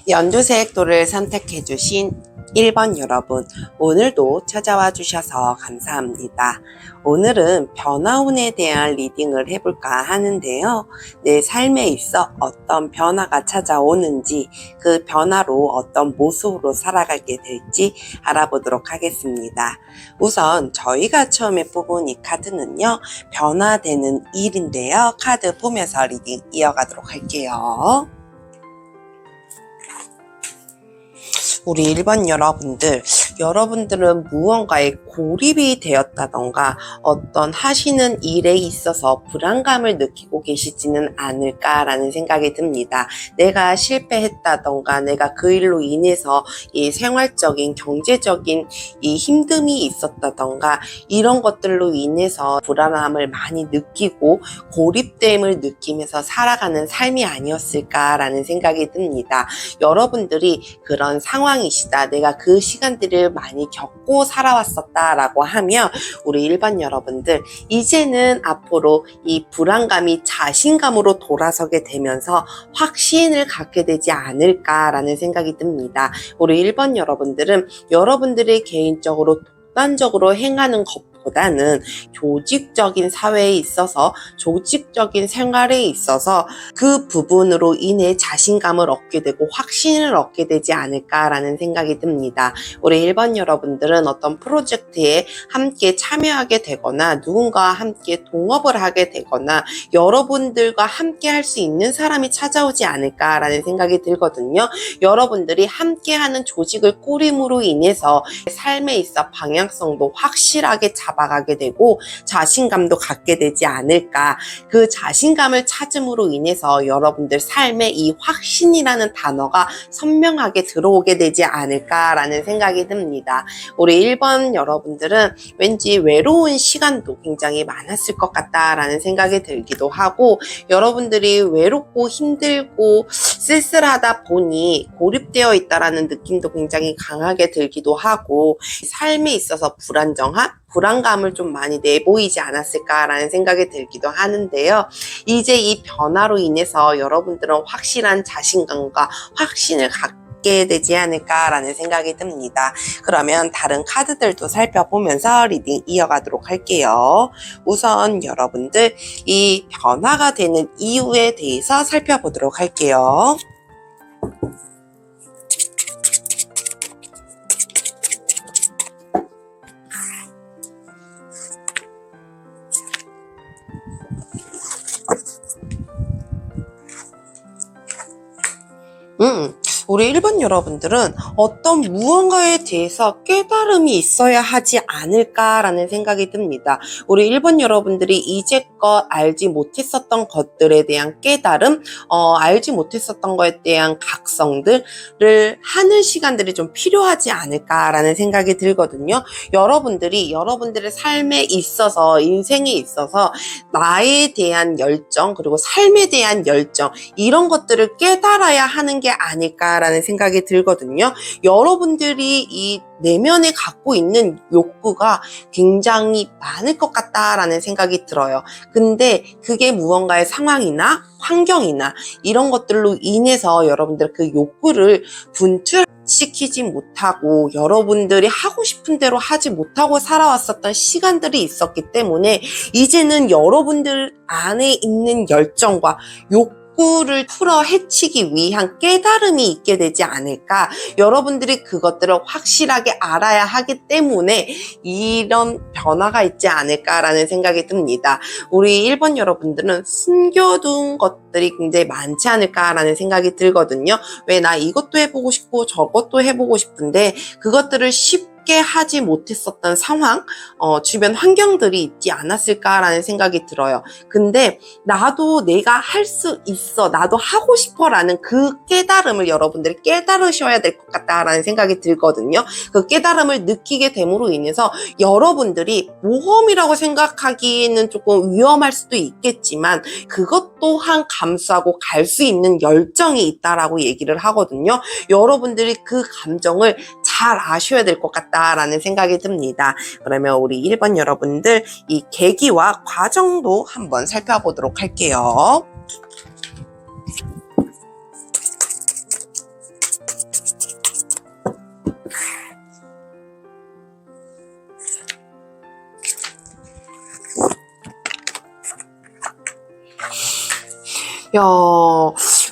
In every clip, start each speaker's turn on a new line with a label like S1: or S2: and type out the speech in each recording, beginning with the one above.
S1: 연두색 돌을 선택해 주신 1번 여러분, 오늘도 찾아와 주셔서 감사합니다. 오늘은 변화운에 대한 리딩을 해볼까 하는데요. 내 삶에 있어 어떤 변화가 찾아오는지, 그 변화로 어떤 모습으로 살아가게 될지 알아보도록 하겠습니다. 우선 저희가 처음에 뽑은 이 카드는요, 변화되는 일인데요. 카드 보면서 리딩 이어가도록 할게요. 우리 1번 여러분들은 무언가에 고립이 되었다던가 어떤 하시는 일에 있어서 불안감을 느끼고 계시지는 않을까라는 생각이 듭니다. 내가 실패했다던가 내가 그 일로 인해서 이 생활적인 경제적인 이 힘듦이 있었다던가 이런 것들로 인해서 불안함을 많이 느끼고 고립됨을 느끼면서 살아가는 삶이 아니었을까라는 생각이 듭니다. 여러분들이 그런 상황이시다, 내가 그 시간들을 많이 겪고 살아왔었다 라고 하면 우리 일반 여러분들 이제는 앞으로 이 불안감이 자신감으로 돌아서게 되면서 확신을 갖게 되지 않을까라는 생각이 듭니다. 우리 1번 여러분들은 여러분들이 개인적으로 독단적으로 행하는 것보다는 조직적인 사회에 있어서 조직적인 생활에 있어서 그 부분으로 인해 자신감을 얻게 되고 확신을 얻게 되지 않을까라는 생각이 듭니다. 우리 1번 여러분들은 어떤 프로젝트에 함께 참여하게 되거나 누군가와 함께 동업을 하게 되거나 여러분들과 함께 할 수 있는 사람이 찾아오지 않을까라는 생각이 들거든요. 여러분들이 함께하는 조직을 꾸림으로 인해서 삶에 있어 방향성도 확실하게 잡아가게 되고 자신감도 갖게 되지 않을까. 그 자신감을 찾음으로 인해서 여러분들 삶에 이 확신이라는 단어가 선명하게 들어오게 되지 않을까라는 생각이 듭니다. 우리 1번 여러분들은 왠지 외로운 시간도 굉장히 많았을 것 같다라는 생각이 들기도 하고, 여러분들이 외롭고 힘들고 쓸쓸하다 보니 고립되어 있다라는 느낌도 굉장히 강하게 들기도 하고, 삶에 있어서 불안감을 좀 많이 내보이지 않았을까라는 생각이 들기도 하는데요. 이제 이 변화로 인해서 여러분들은 확실한 자신감과 확신을 갖게 되지 않을까라는 생각이 듭니다. 그러면 다른 카드들도 살펴보면서 리딩 이어가도록 할게요. 우선 여러분들 이 변화가 되는 이유에 대해서 살펴보도록 할게요. 우리 1번 여러분들은 어떤 무언가에 대해서 깨달음이 있어야 하지 않을까라는 생각이 듭니다. 우리 1번 여러분들이 이제껏 알지 못했었던 것들에 대한 깨달음, 알지 못했었던 것에 대한 각성들을 하는 시간들이 좀 필요하지 않을까라는 생각이 들거든요. 여러분들의 삶에 있어서, 인생에 있어서 나에 대한 열정, 그리고 삶에 대한 열정, 이런 것들을 깨달아야 하는 게 아닐까라는 생각이 들거든요. 여러분들이 이 내면에 갖고 있는 욕구가 굉장히 많을 것 같다라는 생각이 들어요. 근데 그게 무언가의 상황이나 환경이나 이런 것들로 인해서 여러분들 그 욕구를 분출시키지 못하고 여러분들이 하고 싶은 대로 하지 못하고 살아왔었던 시간들이 있었기 때문에 이제는 여러분들 안에 있는 열정과 욕구를 풀어 헤치기 위한 깨달음이 있게 되지 않을까. 여러분들이 그것들을 확실하게 알아야 하기 때문에 이런 변화가 있지 않을까라는 생각이 듭니다. 우리 1번 여러분들은 숨겨둔 것들이 굉장히 많지 않을까라는 생각이 들거든요. 왜 나 이것도 해보고 싶고 저것도 해보고 싶은데 그것들을 쉽게 하지 못했었던 상황, 주변 환경들이 있지 않았을까라는 생각이 들어요. 근데 나도 내가 할 수 있어, 나도 하고 싶어 라는 그 깨달음을 여러분들이 깨달으셔야 될 것 같다라는 생각이 들거든요. 그 깨달음을 느끼게 됨으로 인해서 여러분들이 모험이라고 생각하기에는 조금 위험할 수도 있겠지만 그것 또한 감수하고 갈 수 있는 열정이 있다라고 얘기를 하거든요. 여러분들이 그 감정을 잘 아셔야 될 것 같다라는 생각이 듭니다. 그러면 우리 1번 여러분들 이 계기와 과정도 한번 살펴보도록 할게요. 야,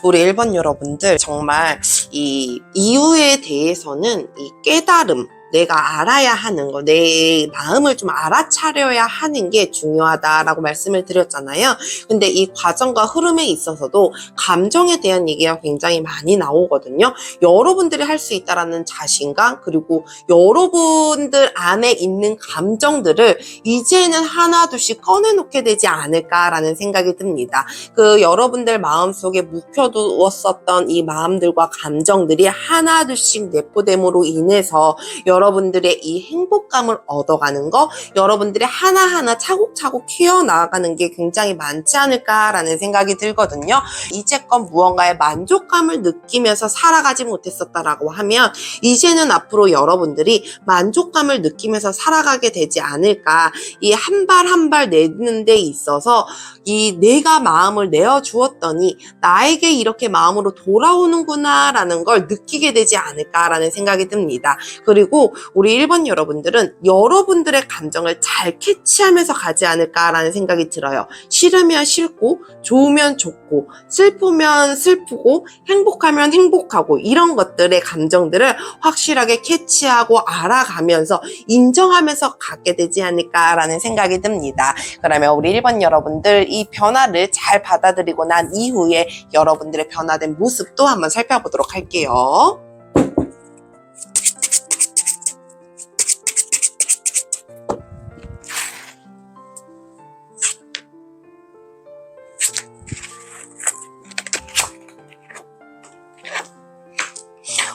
S1: 우리 1번 여러분들 정말 이 이유에 대해서는 이 깨달음, 내가 알아야 하는 거, 내 마음을 좀 알아차려야 하는 게 중요하다라고 말씀을 드렸잖아요. 근데 이 과정과 흐름에 있어서도 감정에 대한 얘기가 굉장히 많이 나오거든요. 여러분들이 할 수 있다라는 자신감, 그리고 여러분들 안에 있는 감정들을 이제는 하나둘씩 꺼내놓게 되지 않을까라는 생각이 듭니다. 그 여러분들 마음속에 묵혀두었었던 이 마음들과 감정들이 하나둘씩 내포됨으로 인해서 여러분들의 이 행복감을 얻어가는 거, 여러분들이 하나하나 차곡차곡 키워나가는 게 굉장히 많지 않을까라는 생각이 들거든요. 이제껏 무언가의 만족감을 느끼면서 살아가지 못했었다라고 하면 이제는 앞으로 여러분들이 만족감을 느끼면서 살아가게 되지 않을까. 이 한 발 한 발 내는 데 있어서 이 내가 마음을 내어주었더니 나에게 이렇게 마음으로 돌아오는구나 라는 걸 느끼게 되지 않을까라는 생각이 듭니다. 그리고 우리 1번 여러분들은 여러분들의 감정을 잘 캐치하면서 가지 않을까라는 생각이 들어요. 싫으면 싫고, 좋으면 좋고, 슬프면 슬프고, 행복하면 행복하고, 이런 것들의 감정들을 확실하게 캐치하고 알아가면서 인정하면서 갖게 되지 않을까라는 생각이 듭니다. 그러면 우리 1번 여러분들 이 변화를 잘 받아들이고 난 이후에 여러분들의 변화된 모습도 한번 살펴보도록 할게요.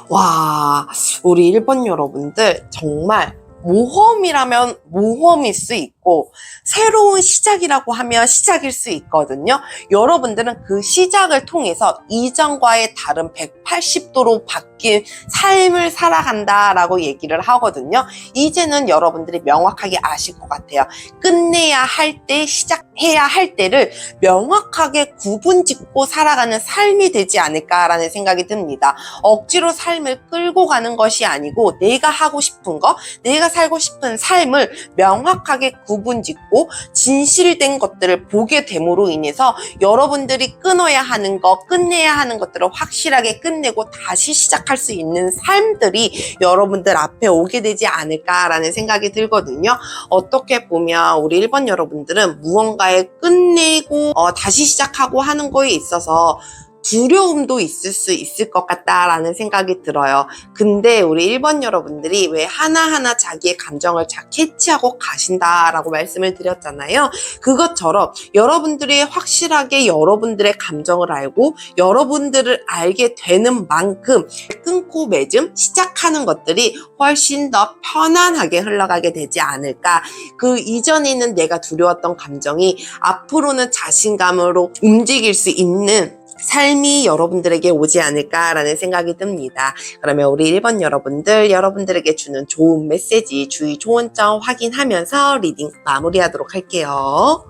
S1: 와, 우리 1번 여러분들 정말 모험이라면 모험일 수 있고 새로운 시작이라고 하면 시작일 수 있거든요. 여러분들은 그 시작을 통해서 이전과의 다른 180도로 바뀐 삶을 살아간다라고 얘기를 하거든요. 이제는 여러분들이 명확하게 아실 것 같아요. 끝내야 할 때, 시작해야 할 때를 명확하게 구분짓고 살아가는 삶이 되지 않을까라는 생각이 듭니다. 억지로 삶을 끌고 가는 것이 아니고 내가 하고 싶은 거, 내가 살고 싶은 삶을 명확하게 구분짓고 진실된 것들을 보게 됨으로 인해서 여러분들이 끊어야 하는 것, 끝내야 하는 것들을 확실하게 끝내고 다시 시작할 수 있는 삶들이 여러분들 앞에 오게 되지 않을까라는 생각이 들거든요. 어떻게 보면 우리 1번 여러분들은 무언가에 끝내고 다시 시작하고 하는 거에 있어서 두려움도 있을 수 있을 것 같다라는 생각이 들어요. 근데 우리 1번 여러분들이 왜 하나하나 자기의 감정을 잘 캐치하고 가신다라고 말씀을 드렸잖아요. 그것처럼 여러분들이 확실하게 여러분들의 감정을 알고 여러분들을 알게 되는 만큼 끊고 맺음, 시작하는 것들이 훨씬 더 편안하게 흘러가게 되지 않을까. 그 이전에는 내가 두려웠던 감정이 앞으로는 자신감으로 움직일 수 있는 삶이 여러분들에게 오지 않을까라는 생각이 듭니다. 그러면 우리 1번 여러분들, 여러분들에게 주는 좋은 메시지, 주의 좋은 점 확인하면서 리딩 마무리하도록 할게요.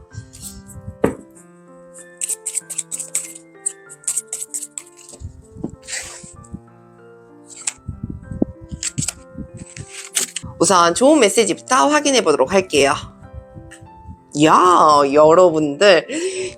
S1: 우선 좋은 메시지부터 확인해 보도록 할게요.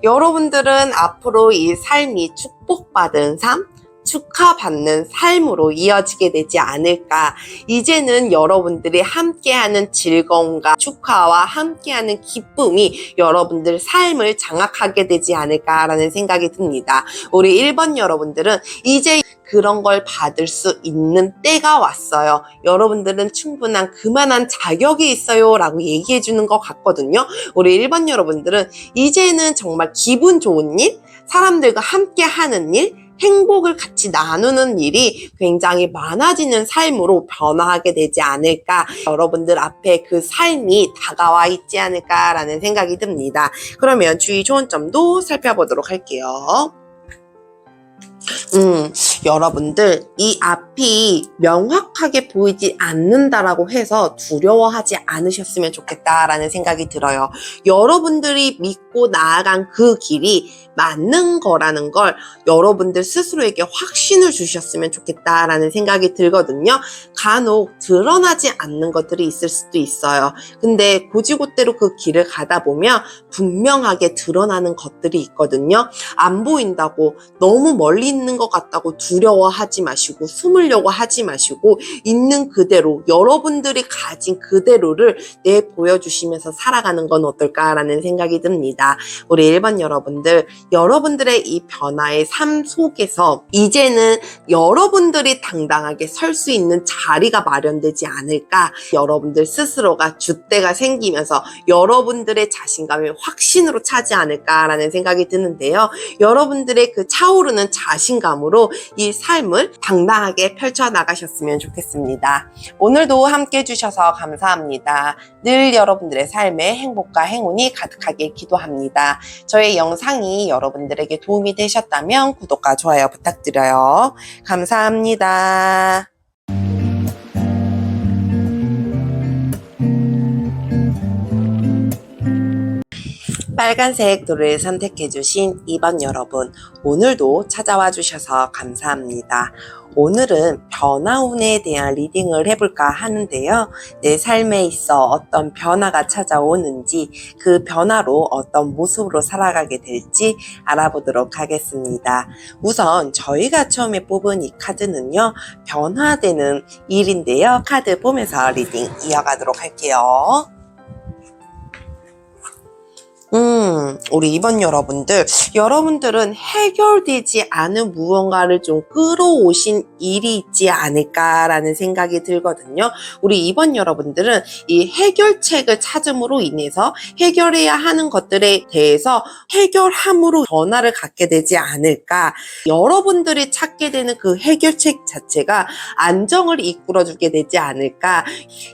S1: 여러분들은 앞으로 이 삶이 축복받은 삶, 축하받는 삶으로 이어지게 되지 않을까. 이제는 여러분들이 함께하는 즐거움과 축하와 함께하는 기쁨이 여러분들 삶을 장악하게 되지 않을까라는 생각이 듭니다. 우리 1번 여러분들은 이제 그런 걸 받을 수 있는 때가 왔어요. 여러분들은 충분한 그만한 자격이 있어요 라고 얘기해 주는 것 같거든요. 우리 1번 여러분들은 이제는 정말 기분 좋은 일, 사람들과 함께 하는 일, 행복을 같이 나누는 일이 굉장히 많아지는 삶으로 변화하게 되지 않을까. 여러분들 앞에 그 삶이 다가와 있지 않을까라는 생각이 듭니다. 그러면 주의 좋은 점도 살펴보도록 할게요. 여러분들 이 앞이 명확한 명확하게 보이지 않는다라고 해서 두려워하지 않으셨으면 좋겠다라는 생각이 들어요. 여러분들이 믿고 나아간 그 길이 맞는 거라는 걸 여러분들 스스로에게 확신을 주셨으면 좋겠다라는 생각이 들거든요. 간혹 드러나지 않는 것들이 있을 수도 있어요. 근데 곧이곧대로 그 길을 가다 보면 분명하게 드러나는 것들이 있거든요. 안 보인다고 너무 멀리 있는 것 같다고 두려워하지 마시고 숨으려고 하지 마시고 있는 그대로 여러분들이 가진 그대로를 내보여주시면서 살아가는 건 어떨까라는 생각이 듭니다. 우리 1번 여러분들, 여러분들의 이 변화의 삶 속에서 이제는 여러분들이 당당하게 설 수 있는 자리가 마련되지 않을까, 여러분들 스스로가 줏대가 생기면서 여러분들의 자신감이 확신으로 차지 않을까라는 생각이 드는데요. 여러분들의 그 차오르는 자신감으로 이 삶을 당당하게 펼쳐나가셨으면 좋겠습니다. 오늘도 함께 해주셔서 감사합니다. 늘 여러분들의 삶에 행복과 행운이 가득하길 기도합니다. 저의 영상이 여러분들에게 도움이 되셨다면 구독과 좋아요 부탁드려요. 감사합니다. 빨간색 도를 선택해주신 2번 여러분, 오늘도 찾아와 주셔서 감사합니다. 오늘은 변화운에 대한 리딩을 해볼까 하는데요. 내 삶에 있어 어떤 변화가 찾아오는지, 그 변화로 어떤 모습으로 살아가게 될지 알아보도록 하겠습니다. 우선 저희가 처음에 뽑은 이 카드는요, 변화되는 일인데요. 카드 보면서 리딩 이어가도록 할게요. 우리 2번 여러분들은 해결되지 않은 무언가를 좀 끌어오신 일이 있지 않을까라는 생각이 들거든요. 우리 2번 여러분들은 이 해결책을 찾음으로 인해서 해결해야 하는 것들에 대해서 해결함으로 변화를 갖게 되지 않을까. 여러분들이 찾게 되는 그 해결책 자체가 안정을 이끌어주게 되지 않을까,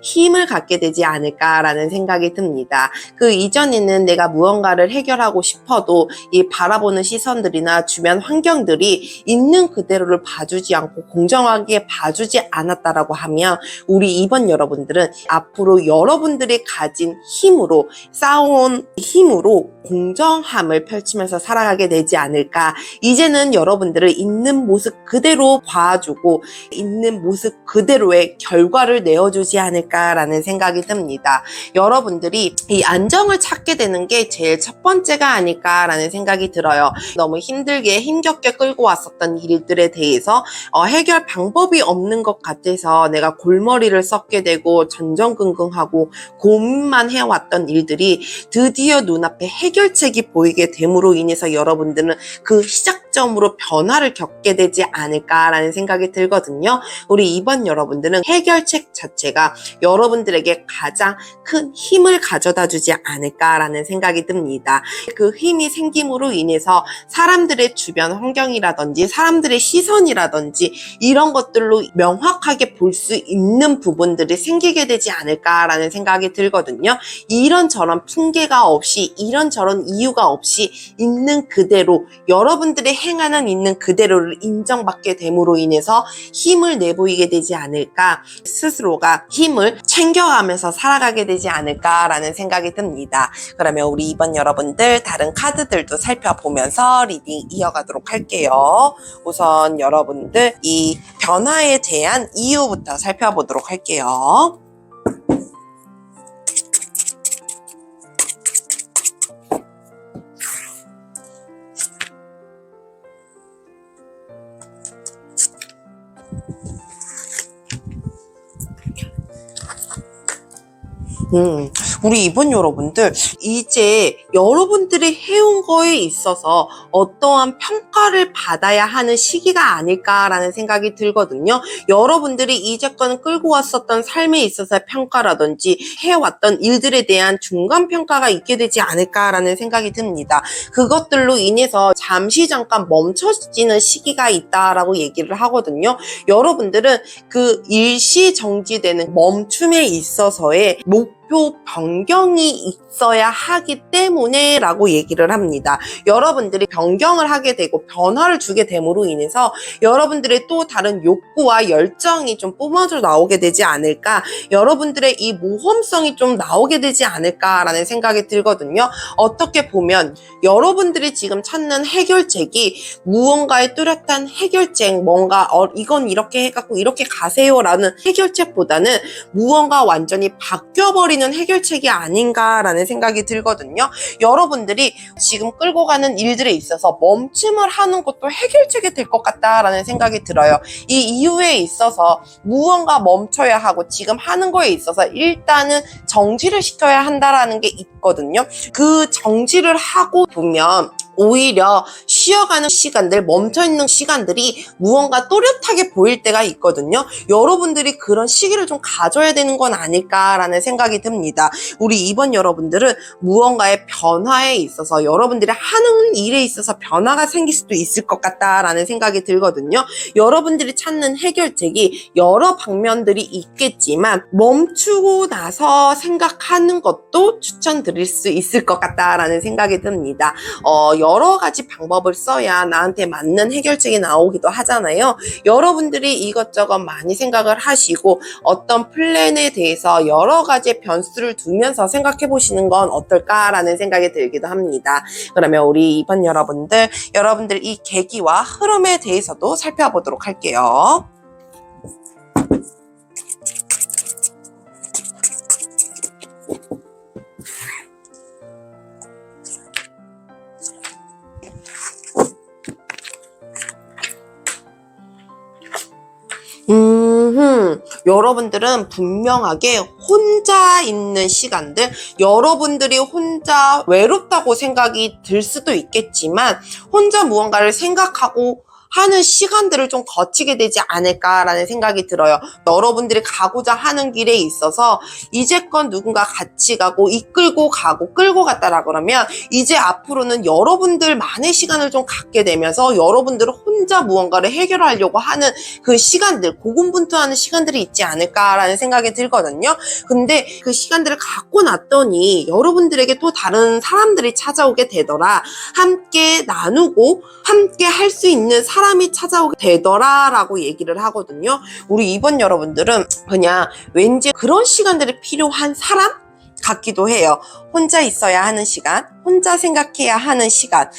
S1: 힘을 갖게 되지 않을까라는 생각이 듭니다. 그 이전에는 내가 무언가를 해결하고 싶어도 이 바라보는 시선들이나 주변 환경들이 있는 그대로를 봐주지 않고 공정하게 봐주지 않았다라고 하면 우리 2번 여러분들은 앞으로 여러분들이 가진 힘으로, 쌓아온 힘으로 공정함을 펼치면서 살아가게 되지 않을까. 이제는 여러분들을 있는 모습 그대로 봐주고 있는 모습 그대로의 결과를 내어주지 않을까라는 생각이 듭니다. 여러분들이 이 안정을 찾게 되는 게 제일 첫 번째가 아닐까라는 생각이 들어요. 너무 힘들게 힘겹게 끌고 왔었던 일들에 대해서 해결 방법이 없는 것 같아서 내가 골머리를 썩게 되고 전전긍긍하고 고민만 해왔던 일들이 드디어 눈앞에 해결책이 보이게 됨으로 인해서 여러분들은 그 시작점으로 변화를 겪게 되지 않을까라는 생각이 들거든요. 우리 2번 여러분들은 해결책 자체가 여러분들에게 가장 큰 힘을 가져다 주지 않을까라는 생각이 듭니다. 그 힘이 생김으로 인해서 사람들의 주변 환경이라든지 사람들의 시선이라든지 이런 것들로 명확하게 볼 수 있는 부분들이 생기게 되지 않을까라는 생각이 들거든요. 이런저런 핑계가 없이, 이런저런 이유가 없이 있는 그대로 여러분들이 행하는 있는 그대로를 인정받게 됨으로 인해서 힘을 내보이게 되지 않을까, 스스로가 힘을 챙겨가면서 살아가게 되지 않을까라는 생각이 듭니다. 그러면 우리 2번 여러분들 다른 카드들도 살펴보면서 리딩 이어가도록 할게요. 우선 여러분들 이 변화에 대한 이유부터 살펴보도록 할게요. 우리 2번 여러분들, 이제 여러분들이 해온 거에 있어서 어떠한 평가를 받아야 하는 시기가 아닐까라는 생각이 들거든요. 여러분들이 이제껏 끌고 왔었던 삶에 있어서의 평가라든지 해왔던 일들에 대한 중간평가가 있게 되지 않을까라는 생각이 듭니다. 그것들로 인해서 잠시 잠깐 멈춰지는 시기가 있다라고 얘기를 하거든요. 여러분들은 그 일시정지되는 멈춤에 있어서의 목표 목표 변경이 있어야 하기 때문에 라고 얘기를 합니다. 여러분들이 변경을 하게 되고 변화를 주게 됨으로 인해서 여러분들의 또 다른 욕구와 열정이 좀 뿜어져 나오게 되지 않을까, 여러분들의 이 모험성이 좀 나오게 되지 않을까라는 생각이 들거든요. 어떻게 보면 여러분들이 지금 찾는 해결책이 무언가의 뚜렷한 해결책, 뭔가 이건 이렇게 해갖고 이렇게 가세요라는 해결책보다는 무언가 완전히 바뀌어버리는 해결책이 아닌가라는 생각이 들거든요. 여러분들이 지금 끌고 가는 일들에 있어서 멈춤을 하는 것도 해결책이 될 것 같다라는 생각이 들어요. 이 이유에 있어서 무언가 멈춰야 하고 지금 하는 거에 있어서 일단은 정지를 시켜야 한다라는 게 있거든요. 그 정지를 하고 보면 오히려 쉬어가는 시간들, 멈춰있는 시간들이 무언가 또렷하게 보일 때가 있거든요. 여러분들이 그런 시기를 좀 가져야 되는 건 아닐까라는 생각이 듭니다. 우리 이번 여러분들은 무언가의 변화에 있어서 여러분들이 하는 일에 있어서 변화가 생길 수도 있을 것 같다라는 생각이 들거든요. 여러분들이 찾는 해결책이 여러 방면들이 있겠지만 멈추고 나서 생각하는 것도 추천드릴 수 있을 것 같다라는 생각이 듭니다. 여러 가지 방법을 써야 나한테 맞는 해결책이 나오기도 하잖아요. 여러분들이 이것저것 많이 생각을 하시고 어떤 플랜에 대해서 여러 가지 변수를 두면서 생각해 보시는 건 어떨까라는 생각이 들기도 합니다. 그러면 우리 이번 여러분들 이 계기와 흐름에 대해서도 살펴보도록 할게요. 여러분들은 분명하게 혼자 있는 시간들, 여러분들이 혼자 외롭다고 생각이 들 수도 있겠지만 혼자 무언가를 생각하고 하는 시간들을 좀 거치게 되지 않을까라는 생각이 들어요. 여러분들이 가고자 하는 길에 있어서 이제껏 누군가 같이 가고 이끌고 가고 끌고 갔다라 그러면 이제 앞으로는 여러분들만의 시간을 좀 갖게 되면서 여러분들은 혼자 무언가를 해결하려고 하는 그 시간들, 고군분투하는 시간들이 있지 않을까라는 생각이 들거든요. 근데 그 시간들을 갖고 났더니 여러분들에게 또 다른 사람들이 찾아오게 되더라. 함께 나누고 함께 할 수 있는 사람이 찾아오게 되더라라고 얘기를 하거든요. 우리 이번 여러분들은 그냥 왠지 그런 시간들이 필요한 사람 같기도 해요. 혼자 있어야 하는 시간, 혼자 생각해야 하는 시간,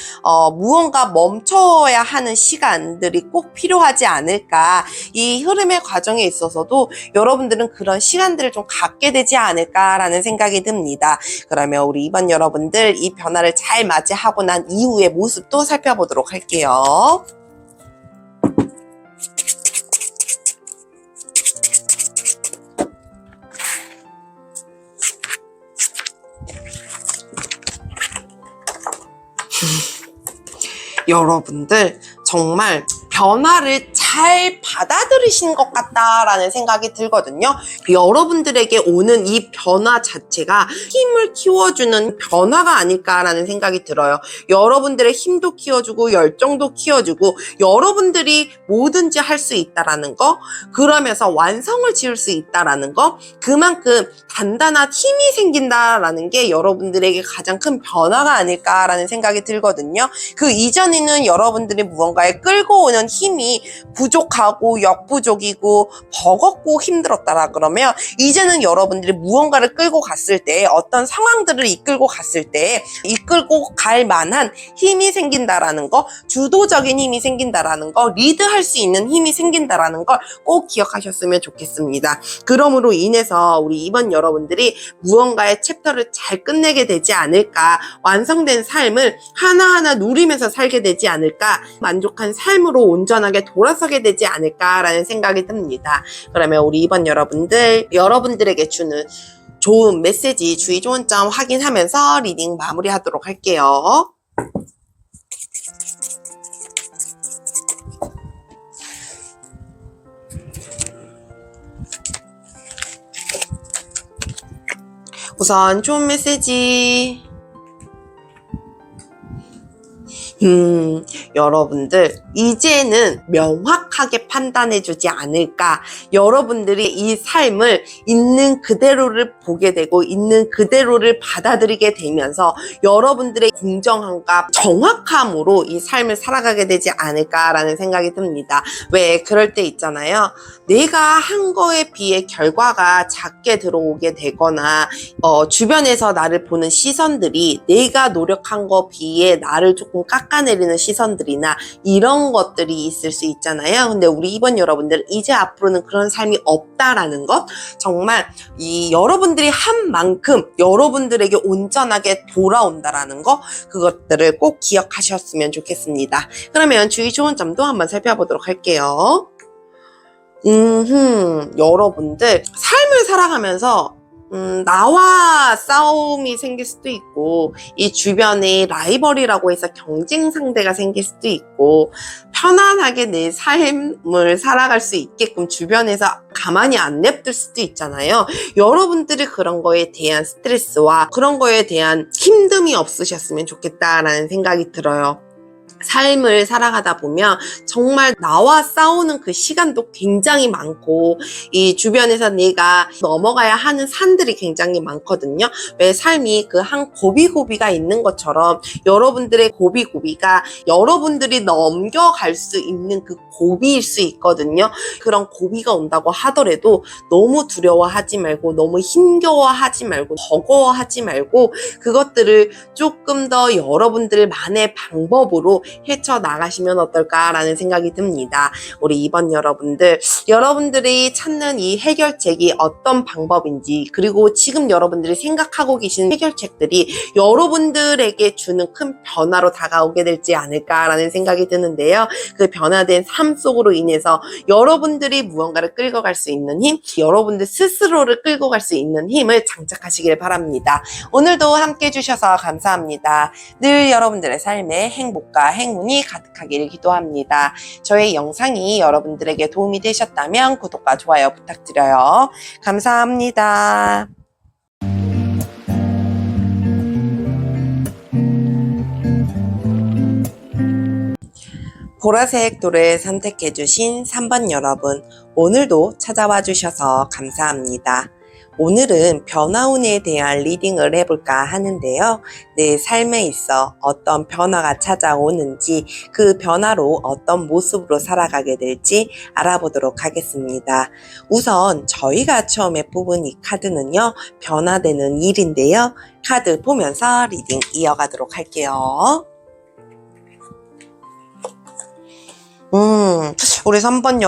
S1: 무언가 멈춰야 하는 시간들이 꼭 필요하지 않을까. 이 흐름의 과정에 있어서도 여러분들은 그런 시간들을 좀 갖게 되지 않을까라는 생각이 듭니다. 그러면 우리 이번 여러분들 이 변화를 잘 맞이하고 난 이후의 모습도 살펴보도록 할게요. 여러분들 정말 변화를 잘 받아들이신 것 같다라는 생각이 들거든요. 여러분들에게 오는 이 변화 자체가 힘을 키워주는 변화가 아닐까라는 생각이 들어요. 여러분들의 힘도 키워주고 열정도 키워주고 여러분들이 뭐든지 할 수 있다라는 거, 그러면서 완성을 지을 수 있다라는 거, 그만큼 단단한 힘이 생긴다라는 게 여러분들에게 가장 큰 변화가 아닐까라는 생각이 들거든요. 그 이전에는 여러분들이 무언가에 끌고 오는 힘이 부족하고 역부족이고 버겁고 힘들었다라 그러면 이제는 여러분들이 무언가를 끌고 갔을 때, 어떤 상황들을 이끌고 갔을 때 이끌고 갈 만한 힘이 생긴다라는 거, 주도적인 힘이 생긴다라는 거, 리드할 수 있는 힘이 생긴다라는 걸 꼭 기억하셨으면 좋겠습니다. 그러므로 인해서 우리 이번 여러분들이 무언가의 챕터를 잘 끝내게 되지 않을까, 완성된 삶을 하나하나 누리면서 살게 되지 않을까, 만족한 삶으로 온전하게 돌아서게 되지 않을까라는 생각이 듭니다. 그러면 우리 이번 여러분들에게 주는 좋은 메시지, 주의 좋은 점 확인하면서 리딩 마무리하도록 할게요. 우선 좋은 메시지. 여러분들 이제는 명확한 정확하게 판단해주지 않을까. 여러분들이 이 삶을 있는 그대로를 보게 되고 있는 그대로를 받아들이게 되면서 여러분들의 공정함과 정확함으로 이 삶을 살아가게 되지 않을까라는 생각이 듭니다. 왜 그럴 때 있잖아요. 내가 한 거에 비해 결과가 작게 들어오게 되거나 주변에서 나를 보는 시선들이 내가 노력한 거 비해 나를 조금 깎아내리는 시선들이나 이런 것들이 있을 수 있잖아요. 근데 우리 이번 여러분들 이제 앞으로는 그런 삶이 없다라는 것, 정말 이 여러분들이 한 만큼 여러분들에게 온전하게 돌아온다라는 거, 그것들을 꼭 기억하셨으면 좋겠습니다. 그러면 주의 좋은 점도 한번 살펴보도록 할게요. 여러분들 삶을 살아가면서 나와 싸움이 생길 수도 있고 이 주변에 라이벌이라고 해서 경쟁 상대가 생길 수도 있고 편안하게 내 삶을 살아갈 수 있게끔 주변에서 가만히 안 냅둘 수도 있잖아요. 여러분들이 그런 거에 대한 스트레스와 그런 거에 대한 힘듦이 없으셨으면 좋겠다라는 생각이 들어요. 삶을 살아가다 보면 정말 나와 싸우는 그 시간도 굉장히 많고 이 주변에서 내가 넘어가야 하는 산들이 굉장히 많거든요. 왜 삶이 그 한 고비고비가 있는 것처럼 여러분들의 고비고비가 여러분들이 넘겨갈 수 있는 그 고비일 수 있거든요. 그런 고비가 온다고 하더라도 너무 두려워하지 말고 너무 힘겨워하지 말고 버거워하지 말고 그것들을 조금 더 여러분들만의 방법으로 헤쳐나가시면 어떨까라는 생각이 듭니다. 우리 이번 여러분들이 찾는 이 해결책이 어떤 방법인지 그리고 지금 여러분들이 생각하고 계신 해결책들이 여러분들에게 주는 큰 변화로 다가오게 될지 않을까라는 생각이 드는데요. 그 변화된 삶 속으로 인해서 여러분들이 무언가를 끌고 갈 수 있는 힘, 여러분들 스스로를 끌고 갈 수 있는 힘을 장착하시길 바랍니다. 오늘도 함께 해주셔서 감사합니다. 늘 여러분들의 삶에 행복과 행운이 가득하기를 기도합니다. 저의 영상이 여러분들에게 도움이 되셨다면 구독과 좋아요 부탁드려요. 감사합니다. 보라색 돌을 선택해주신 3번 여러분, 오늘도 찾아와 주셔서 감사합니다. 오늘은 변화운에 대한 리딩을 해볼까 하는데요. 내 삶에 있어 어떤 변화가 찾아오는지 그 변화로 어떤 모습으로 살아가게 될지 알아보도록 하겠습니다. 우선 저희가 처음에 뽑은 이 카드는요. 변화되는 일인데요. 카드 보면서 리딩 이어가도록 할게요. 우리 3번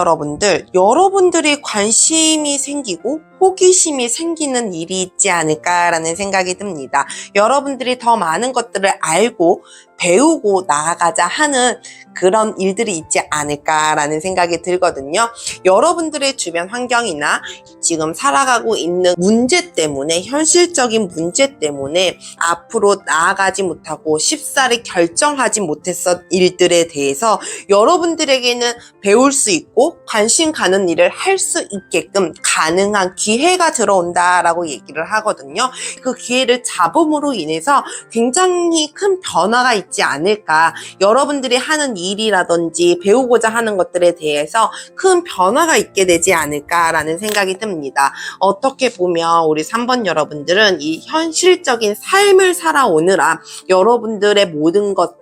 S1: 여러분들이 관심이 생기고 호기심이 생기는 일이 있지 않을까라는 생각이 듭니다. 여러분들이 더 많은 것들을 알고 배우고 나아가자 하는 그런 일들이 있지 않을까라는 생각이 들거든요. 여러분들의 주변 환경이나 지금 살아가고 있는 문제 때문에 현실적인 문제 때문에 앞으로 나아가지 못하고 쉽사리 결정하지 못했던 일들에 대해서 여러분들에게는 배울 수 있고 관심 가는 일을 할 수 있게끔 가능한 기회가 들어온다라고 얘기를 하거든요. 그 기회를 잡음으로 인해서 굉장히 큰 변화가 있지 않을까. 여러분들이 하는 일이라든지 배우고자 하는 것들에 대해서 큰 변화가 있게 되지 않을까라는 생각이 듭니다. 어떻게 보면 우리 3번 여러분들은 이 현실적인 삶을 살아오느라 여러분들의 모든 것들을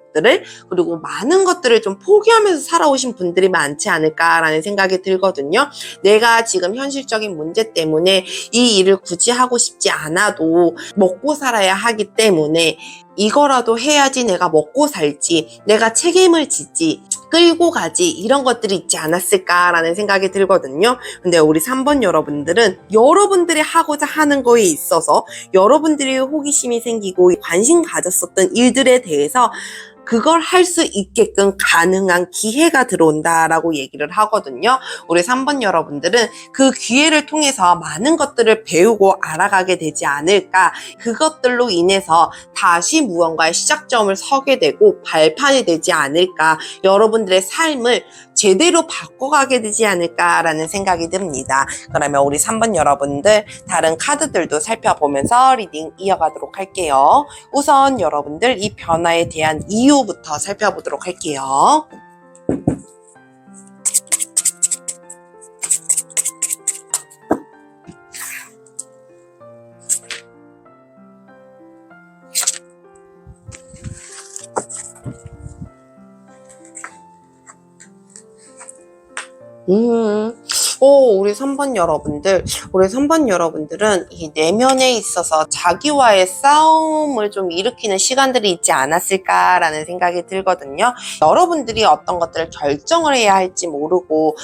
S1: 그리고 많은 것들을 좀 포기하면서 살아오신 분들이 많지 않을까라는 생각이 들거든요. 내가 지금 현실적인 문제 때문에 이 일을 굳이 하고 싶지 않아도 먹고 살아야 하기 때문에 이거라도 해야지 내가 먹고 살지, 내가 책임을 지지, 끌고 가지 이런 것들이 있지 않았을까라는 생각이 들거든요. 근데 우리 3번 여러분들은 여러분들이 하고자 하는 거에 있어서 여러분들이 호기심이 생기고 관심 가졌었던 일들에 대해서 그걸 할 수 있게끔 가능한 기회가 들어온다라고 얘기를 하거든요. 우리 3번 여러분들은 그 기회를 통해서 많은 것들을 배우고 알아가게 되지 않을까. 그것들로 인해서 다시 무언가의 시작점을 서게 되고 발판이 되지 않을까. 여러분들의 삶을 제대로 바꿔가게 되지 않을까라는 생각이 듭니다. 그러면 우리 3번 여러분들 다른 카드들도 살펴보면서 리딩 이어가도록 할게요. 우선 여러분들 이 변화에 대한 이유부터 살펴보도록 할게요. 우리 3번 여러분들, 우리 3번 여러분들은 이 내면에 있어서 자기와의 싸움을 좀 일으키는 시간들이 있지 않았을까라는 생각이 들거든요. 여러분들이 어떤 것들을 결정을 해야 할지 모르고,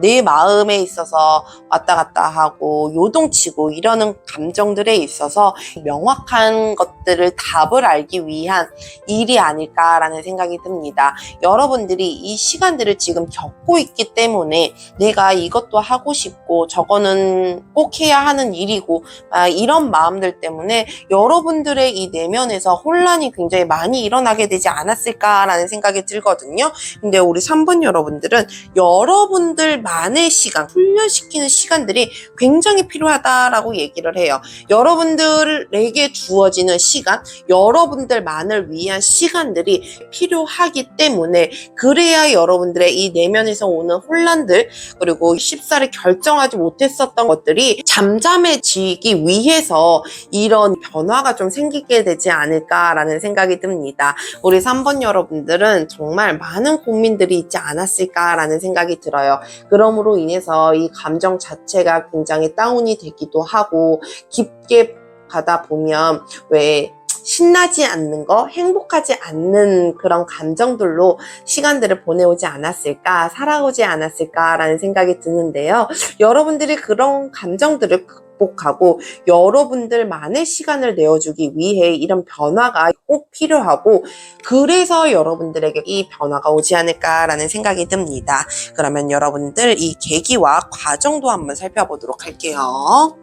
S1: 내 마음에 있어서 왔다 갔다 하고, 요동치고 이러는 감정들에 있어서 명확한 것들을 답을 알기 위한 일이 아닐까라는 생각이 듭니다. 여러분들이 이 시간들을 지금 겪고 있기 때문에 내가 이것도 하고 싶고 저거는 꼭 해야 하는 일이고 이런 마음들 때문에 여러분들의 이 내면에서 혼란이 굉장히 많이 일어나게 되지 않았을까라는 생각이 들거든요. 근데 우리 3번 여러분들은 여러분들만의 시간, 훈련시키는 시간들이 굉장히 필요하다라고 얘기를 해요. 여러분들에게 주어지는 시간, 여러분들만을 위한 시간들이 필요하기 때문에 그래야 여러분들의 이 내면에서 오는 혼란들 그리고 쉽사리 결정하지 못했었던 것들이 잠잠해지기 위해서 이런 변화가 좀 생기게 되지 않을까라는 생각이 듭니다. 우리 3번 여러분들은 정말 많은 고민들이 있지 않았을까라는 생각이 들어요. 그러므로 인해서 이 감정 자체가 굉장히 다운이 되기도 하고 깊게 가다 보면 왜 신나지 않는 거, 행복하지 않는 그런 감정들로 시간들을 보내오지 않았을까, 살아오지 않았을까라는 생각이 드는데요. 여러분들이 그런 감정들을 극복하고 여러분들만의 시간을 내어주기 위해 이런 변화가 꼭 필요하고 그래서 여러분들에게 이 변화가 오지 않을까라는 생각이 듭니다. 그러면 여러분들 이 계기와 과정도 한번 살펴보도록 할게요.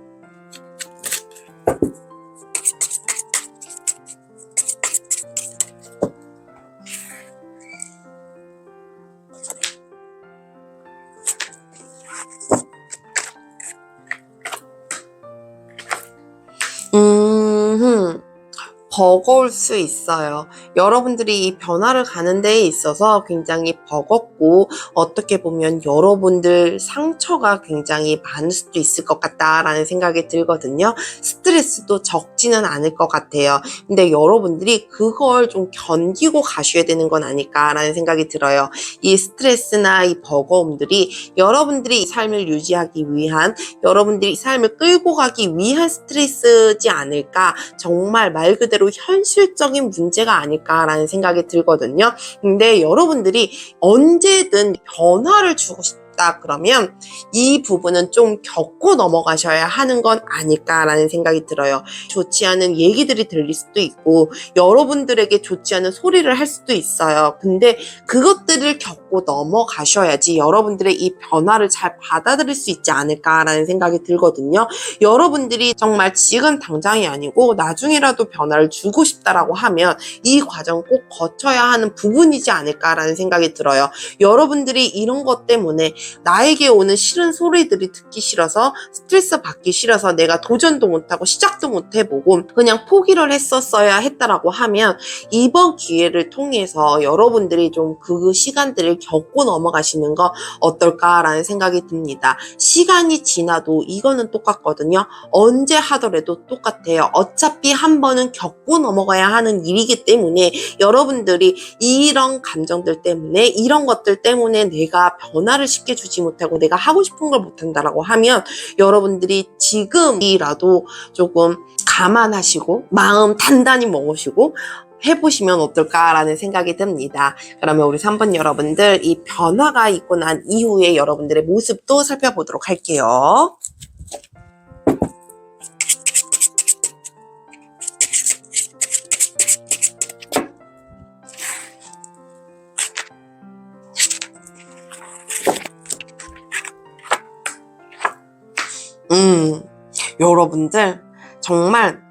S1: 버거울 수 있어요. 여러분들이 이 변화를 가는 데에 있어서 굉장히 버겁고 어떻게 보면 여러분들 상처가 굉장히 많을 수도 있을 것 같다라는 생각이 들거든요. 스트레스도 적지는 않을 것 같아요. 근데 여러분들이 그걸 좀 견디고 가셔야 되는 건 아닐까라는 생각이 들어요. 이 스트레스나 이 버거움들이 여러분들이 이 삶을 유지하기 위한 여러분들이 이 삶을 끌고 가기 위한 스트레스지 않을까 정말 말 그대로 현실적인 문제가 아닐까라는 생각이 들거든요. 근데 여러분들이 언제든 변화를 주고 싶다 그러면 이 부분은 좀 겪고 넘어가셔야 하는 건 아닐까라는 생각이 들어요. 좋지 않은 얘기들이 들릴 수도 있고 여러분들에게 좋지 않은 소리를 할 수도 있어요. 근데 그것들을 겪고 넘어가셔야지 여러분들의 이 변화를 잘 받아들일 수 있지 않을까라는 생각이 들거든요. 여러분들이 정말 지금 당장이 아니고 나중에라도 변화를 주고 싶다라고 하면 이 과정 꼭 거쳐야 하는 부분이지 않을까라는 생각이 들어요. 여러분들이 이런 것 때문에 나에게 오는 싫은 소리들이 듣기 싫어서 스트레스 받기 싫어서 내가 도전도 못하고 시작도 못해보고 그냥 포기를 했었어야 했다라고 하면 이번 기회를 통해서 여러분들이 좀 그 시간들을 겪고 넘어가시는 거 어떨까라는 생각이 듭니다. 시간이 지나도 이거는 똑같거든요. 언제 하더라도 똑같아요. 어차피 한 번은 겪고 넘어가야 하는 일이기 때문에 여러분들이 이런 감정들 때문에 이런 것들 때문에 내가 변화를 쉽게 주지 못하고 내가 하고 싶은 걸 못한다라고 하면 여러분들이 지금이라도 조금 감안하시고 마음 단단히 먹으시고 해보시면 어떨까라는 생각이 듭니다. 그러면 우리 3번 여러분들 이 변화가 있고 난 이후에 여러분들의 모습도 살펴보도록 할게요. 여러분들 정말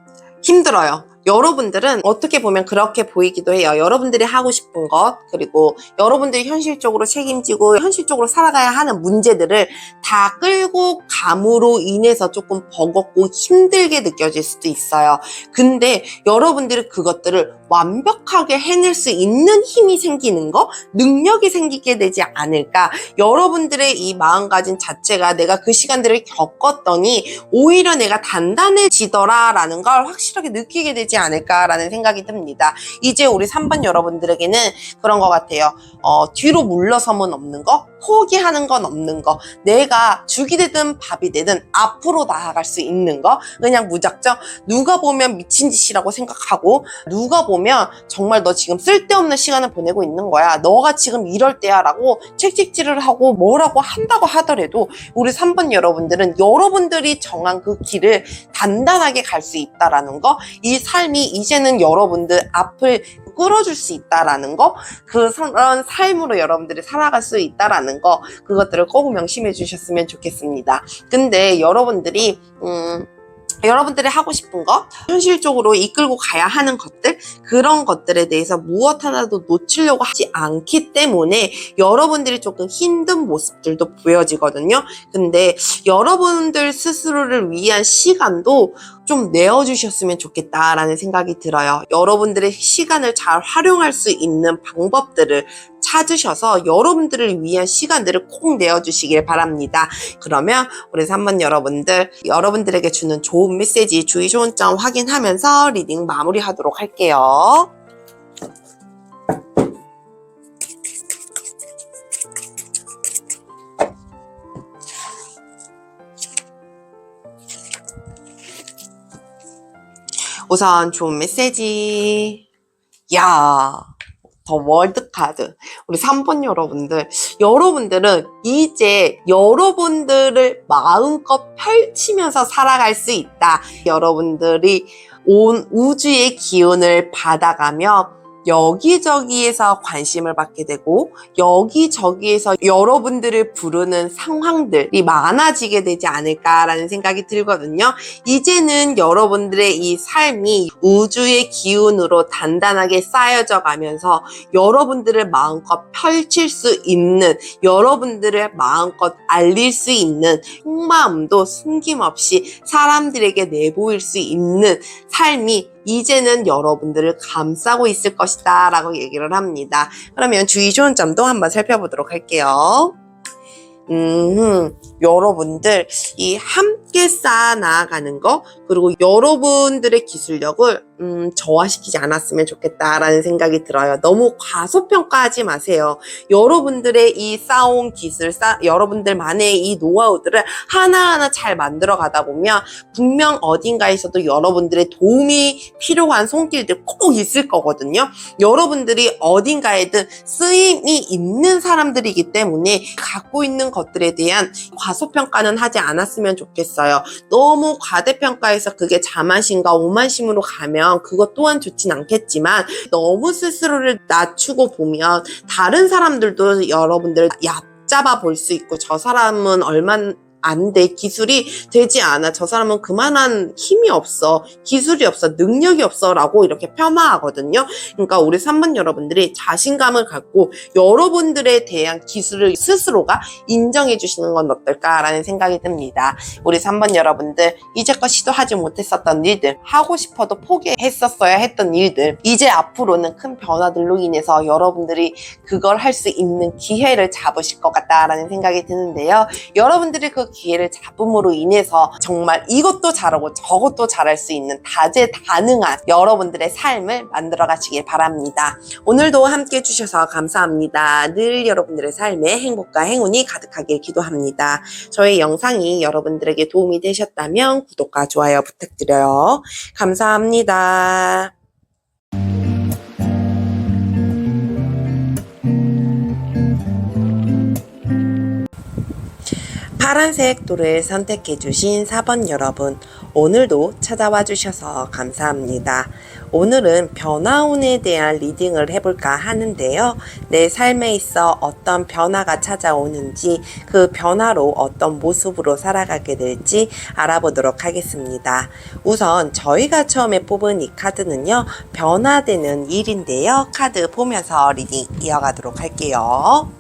S1: 힘들어요. 여러분들은 어떻게 보면 그렇게 보이기도 해요. 여러분들이 하고 싶은 것 그리고 여러분들이 현실적으로 책임지고 현실적으로 살아가야 하는 문제들을 다 끌고 감으로 인해서 조금 버겁고 힘들게 느껴질 수도 있어요. 근데 여러분들이 그것들을 완벽하게 해낼 수 있는 힘이 생기는 거, 능력이 생기게 되지 않을까. 여러분들의 이 마음가짐 자체가 내가 그 시간들을 겪었더니 오히려 내가 단단해지더라라는 걸 확실하게 느끼게 되지 않을까라는 생각이 듭니다. 이제 우리 3번 여러분들에게는 그런 것 같아요. 뒤로 물러섬은 없는 거, 포기하는 건 없는 거, 내가 죽이 되든 밥이 되든 앞으로 나아갈 수 있는 거, 그냥 무작정 누가 보면 미친 짓이라고 생각하고 누가 보면 정말 너 지금 쓸데없는 시간을 보내고 있는 거야, 너가 지금 이럴 때야 라고 책찍질을 하고 뭐라고 한다고 하더라도 우리 3번 여러분들은 여러분들이 정한 그 길을 단단하게 갈 수 있다라는 거, 이 삶이 이제는 여러분들 앞을 끌어줄 수 있다라는 거, 그런 삶으로 여러분들이 살아갈 수 있다라는 거, 그것들을 꼭 명심해 주셨으면 좋겠습니다. 근데 여러분들이 여러분들이 하고 싶은 거, 현실적으로 이끌고 가야 하는 것들, 그런 것들에 대해서 무엇 하나도 놓치려고 하지 않기 때문에 여러분들이 조금 힘든 모습들도 보여지거든요. 근데 여러분들 스스로를 위한 시간도 좀 내어주셨으면 좋겠다라는 생각이 들어요. 여러분들의 시간을 잘 활용할 수 있는 방법들을 찾으셔서 여러분들을 위한 시간들을 꼭 내어주시길 바랍니다. 그러면 우리 3번 여러분들, 여러분들에게 주는 좋은 메시지, 주의 좋은 점 확인하면서 리딩 마무리하도록 할게요. 우선 좋은 메시지. 더 월드 카드. 우리 3번 여러분들, 여러분들은 이제 여러분들을 마음껏 펼치면서 살아갈 수 있다. 여러분들이 온 우주의 기운을 받아가며 여기저기에서 관심을 받게 되고 여기저기에서 여러분들을 부르는 상황들이 많아지게 되지 않을까라는 생각이 들거든요. 이제는 여러분들의 이 삶이 우주의 기운으로 단단하게 쌓여져 가면서 여러분들을 마음껏 펼칠 수 있는, 여러분들을 마음껏 알릴 수 있는, 속마음도 숨김없이 사람들에게 내보일 수 있는 삶이 이제는 여러분들을 감싸고 있을 것이다 라고 얘기를 합니다. 그러면 주의 좋은 점도 한번 살펴보도록 할게요. 여러분들 이 함께 쌓아 나아가는 거, 그리고 여러분들의 기술력을 저하시키지 않았으면 좋겠다라는 생각이 들어요. 너무 과소평가하지 마세요. 여러분들의 이 쌓아온 기술, 여러분들만의 이 노하우들을 하나하나 잘 만들어 가다 보면 분명 어딘가에서도 여러분들의 도움이 필요한 손길들 꼭 있을 거거든요. 여러분들이 어딘가에든 쓰임이 있는 사람들이기 때문에 갖고 있는 것들에 대한 과소평가는 하지 않았으면 좋겠어요. 너무 과대평가해서 그게 자만심과 오만심으로 가면 그것 또한 좋진 않겠지만, 너무 스스로를 낮추고 보면 다른 사람들도 여러분들 얕잡아 볼 수 있고, 저 사람은 얼마 안 돼, 기술이 되지 않아, 저 사람은 그만한 힘이 없어, 기술이 없어, 능력이 없어 라고 이렇게 폄하하거든요. 그러니까 우리 3번 여러분들이 자신감을 갖고 여러분들에 대한 기술을 스스로가 인정해 주시는 건 어떨까라는 생각이 듭니다. 우리 3번 여러분들, 이제껏 시도하지 못했었던 일들, 하고 싶어도 포기했었어야 했던 일들, 이제 앞으로는 큰 변화들로 인해서 여러분들이 그걸 할 수 있는 기회를 잡으실 것 같다라는 생각이 드는데요. 여러분들이 그 기회를 잡음으로 인해서 정말 이것도 잘하고 저것도 잘할 수 있는 다재다능한 여러분들의 삶을 만들어 가시길 바랍니다. 오늘도 함께 해주셔서 감사합니다. 늘 여러분들의 삶에 행복과 행운이 가득하길 기도합니다. 저의 영상이 여러분들에게 도움이 되셨다면 구독과 좋아요 부탁드려요. 감사합니다. 파란색 돌을 선택해 주신 4번 여러분, 오늘도 찾아와 주셔서 감사합니다. 오늘은 변화운에 대한 리딩을 해볼까 하는데요. 내 삶에 있어 어떤 변화가 찾아오는지, 그 변화로 어떤 모습으로 살아가게 될지 알아보도록 하겠습니다. 우선 저희가 처음에 뽑은 이 카드는요, 변화되는 일인데요. 카드 보면서 리딩 이어가도록 할게요.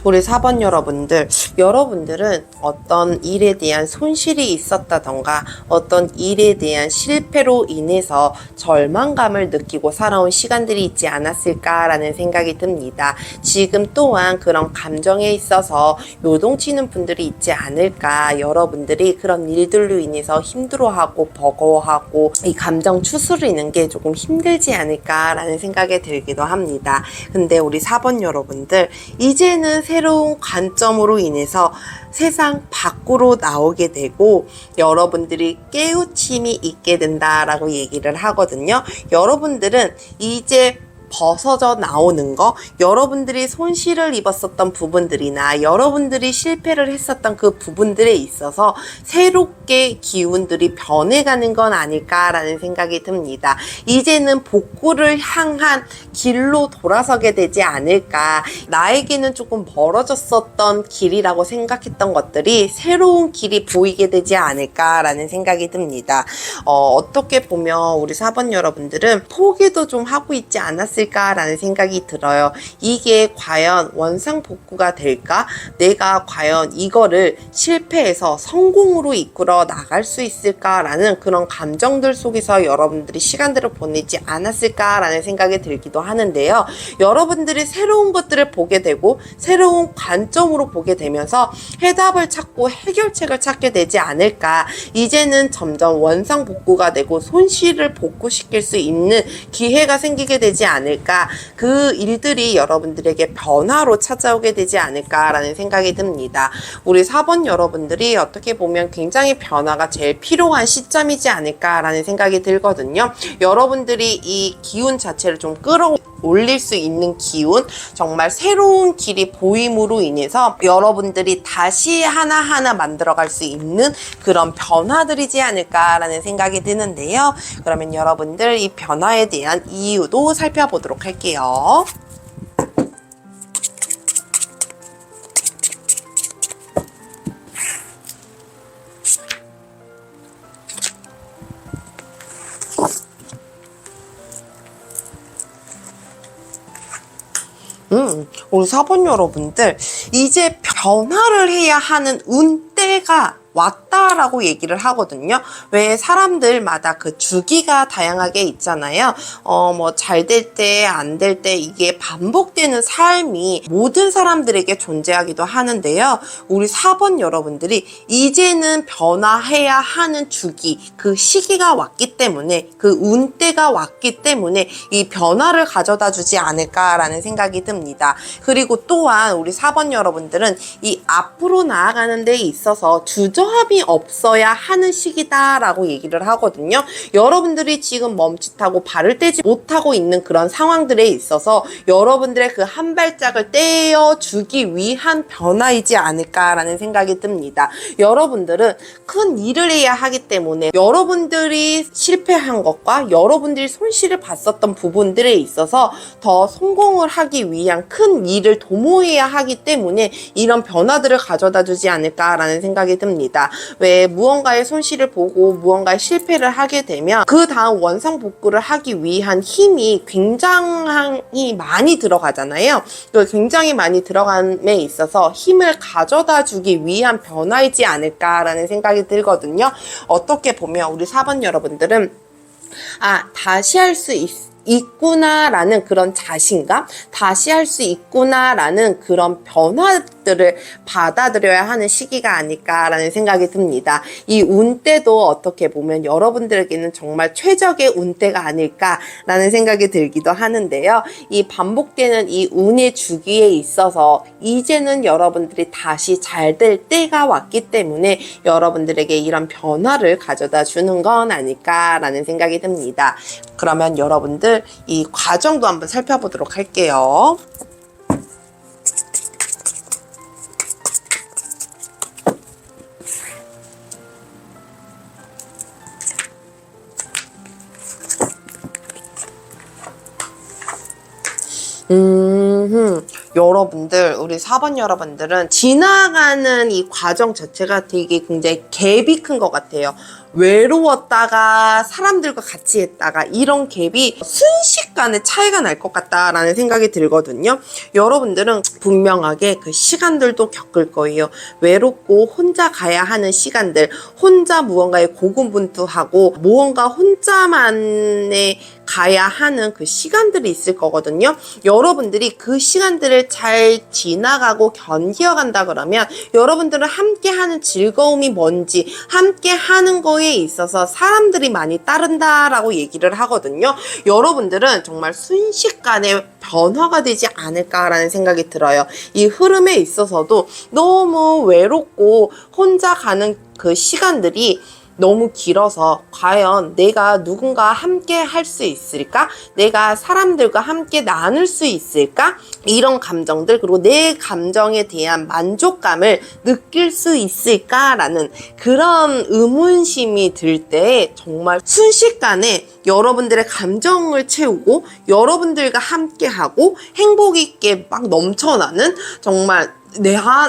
S1: 우리 4번 여러분들은 어떤 일에 대한 손실이 있었다던가 어떤 일에 대한 실패로 인해서 절망감을 느끼고 살아온 시간들이 있지 않았을까라는 생각이 듭니다. 지금 또한 그런 감정에 있어서 요동치는 분들이 있지 않을까. 여러분들이 그런 일들로 인해서 힘들어하고 버거워하고 이 감정 추스리는 게 조금 힘들지 않을까라는 생각이 들기도 합니다. 근데 우리 4번 여러분들, 이제는 새로운 관점으로 인해서 세상 밖으로 나오게 되고 여러분들이 깨우침이 있게 된다라고 얘기를 하거든요. 여러분들은 이제 벗어져 나오는 거, 여러분들이 손실을 입었었던 부분들이나 여러분들이 실패를 했었던 그 부분들에 있어서 새롭게 기운들이 변해가는 건 아닐까라는 생각이 듭니다. 이제는 복구를 향한 길로 돌아서게 되지 않을까. 나에게는 조금 멀어졌었던 길이라고 생각했던 것들이 새로운 길이 보이게 되지 않을까라는 생각이 듭니다. 어떻게 보면 우리 4번 여러분들은 포기도 좀 하고 있지 않았을까 라는 생각이 들어요. 이게 과연 원상복구가 될까? 내가 과연 이거를 실패해서 성공으로 이끌어 나갈 수 있을까라는 그런 감정들 속에서 여러분들이 시간들을 보내지 않았을까라는 생각이 들기도 하는데요. 여러분들이 새로운 것들을 보게 되고 새로운 관점으로 보게 되면서 해답을 찾고 해결책을 찾게 되지 않을까. 이제는 점점 원상복구가 되고 손실을 복구시킬 수 있는 기회가 생기게 되지 않을까. 그 일들이 여러분들에게 변화로 찾아오게 되지 않을까라는 생각이 듭니다. 우리 4번 여러분들이 어떻게 보면 굉장히 변화가 제일 필요한 시점이지 않을까라는 생각이 들거든요. 여러분들이 이 기운 자체를 좀 끌어올릴 수 있는 기운, 정말 새로운 길이 보임으로 인해서 여러분들이 다시 하나하나 만들어갈 수 있는 그런 변화들이지 않을까라는 생각이 드는데요. 그러면 여러분들 이 변화에 대한 이유도 살펴보도록 할게요. 우리 4번 여러분들, 이제 변화를 해야 하는 운때가 왔다라고 얘기를 하거든요. 왜 사람들마다 그 주기가 다양하게 있잖아요. 뭐 잘 될 때, 안 될 때 이게 반복되는 삶이 모든 사람들에게 존재하기도 하는데요. 우리 4번 여러분들이 이제는 변화해야 하는 주기, 그 시기가 왔기 때문에, 그 운때가 왔기 때문에 이 변화를 가져다 주지 않을까라는 생각이 듭니다. 그리고 또한 우리 4번 여러분들은 이 앞으로 나아가는 데 있어서 주저함이 없어야 하는 시기다라고 얘기를 하거든요. 여러분들이 지금 멈칫하고 발을 떼지 못하고 있는 그런 상황들에 있어서 여러분들의 그 한 발짝을 떼어주기 위한 변화이지 않을까라는 생각이 듭니다. 여러분들은 큰 일을 해야 하기 때문에 여러분들이 실패한 것과 여러분들이 손실을 봤었던 부분들에 있어서 더 성공을 하기 위한 큰 일을 도모해야 하기 때문에 이런 변화들을 가져다 주지 않을까라는 생각이 듭니다. 왜 무언가의 손실을 보고 무언가의 실패를 하게 되면 그 다음 원상복구를 하기 위한 힘이 굉장히 많이 들어가잖아요. 굉장히 많이 들어감에 있어서 힘을 가져다 주기 위한 변화이지 않을까라는 생각이 들거든요. 어떻게 보면 우리 4번 여러분들은 다시 할 수 있구나라는 그런 자신감, 다시 할 수 있구나라는 그런 변화들을 받아들여야 하는 시기가 아닐까라는 생각이 듭니다. 이 운때도 어떻게 보면 여러분들에게는 정말 최적의 운때가 아닐까라는 생각이 들기도 하는데요. 이 반복되는 이 운의 주기에 있어서 이제는 여러분들이 다시 잘 될 때가 왔기 때문에 여러분들에게 이런 변화를 가져다 주는 건 아닐까라는 생각이 듭니다. 그러면 여러분들 이 과정도 한번 살펴보도록 할게요. 여러분들, 우리 4번 여러분들은 지나가는 이 과정 자체가 되게 굉장히 갭이 큰 것 같아요. 외로웠다가 사람들과 같이 했다가 이런 갭이 순식간에 차이가 날 것 같다라는 생각이 들거든요. 여러분들은 분명하게 그 시간들도 겪을 거예요. 외롭고 혼자 가야 하는 시간들, 혼자 무언가에 고군분투하고 무언가 혼자만의 가야 하는 그 시간들이 있을 거거든요. 여러분들이 그 시간들을 잘 지나가고 견뎌간다 그러면 여러분들은 함께 하는 즐거움이 뭔지, 함께 하는 거에 있어서 사람들이 많이 따른다라고 얘기를 하거든요. 여러분들은 정말 순식간에 변화가 되지 않을까라는 생각이 들어요. 이 흐름에 있어서도 너무 외롭고 혼자 가는 그 시간들이 너무 길어서 과연 내가 누군가 함께 할 수 있을까? 내가 사람들과 함께 나눌 수 있을까? 이런 감정들, 그리고 내 감정에 대한 만족감을 느낄 수 있을까라는 그런 의문심이 들 때 정말 순식간에 여러분들의 감정을 채우고 여러분들과 함께하고 행복 있게 막 넘쳐나는, 정말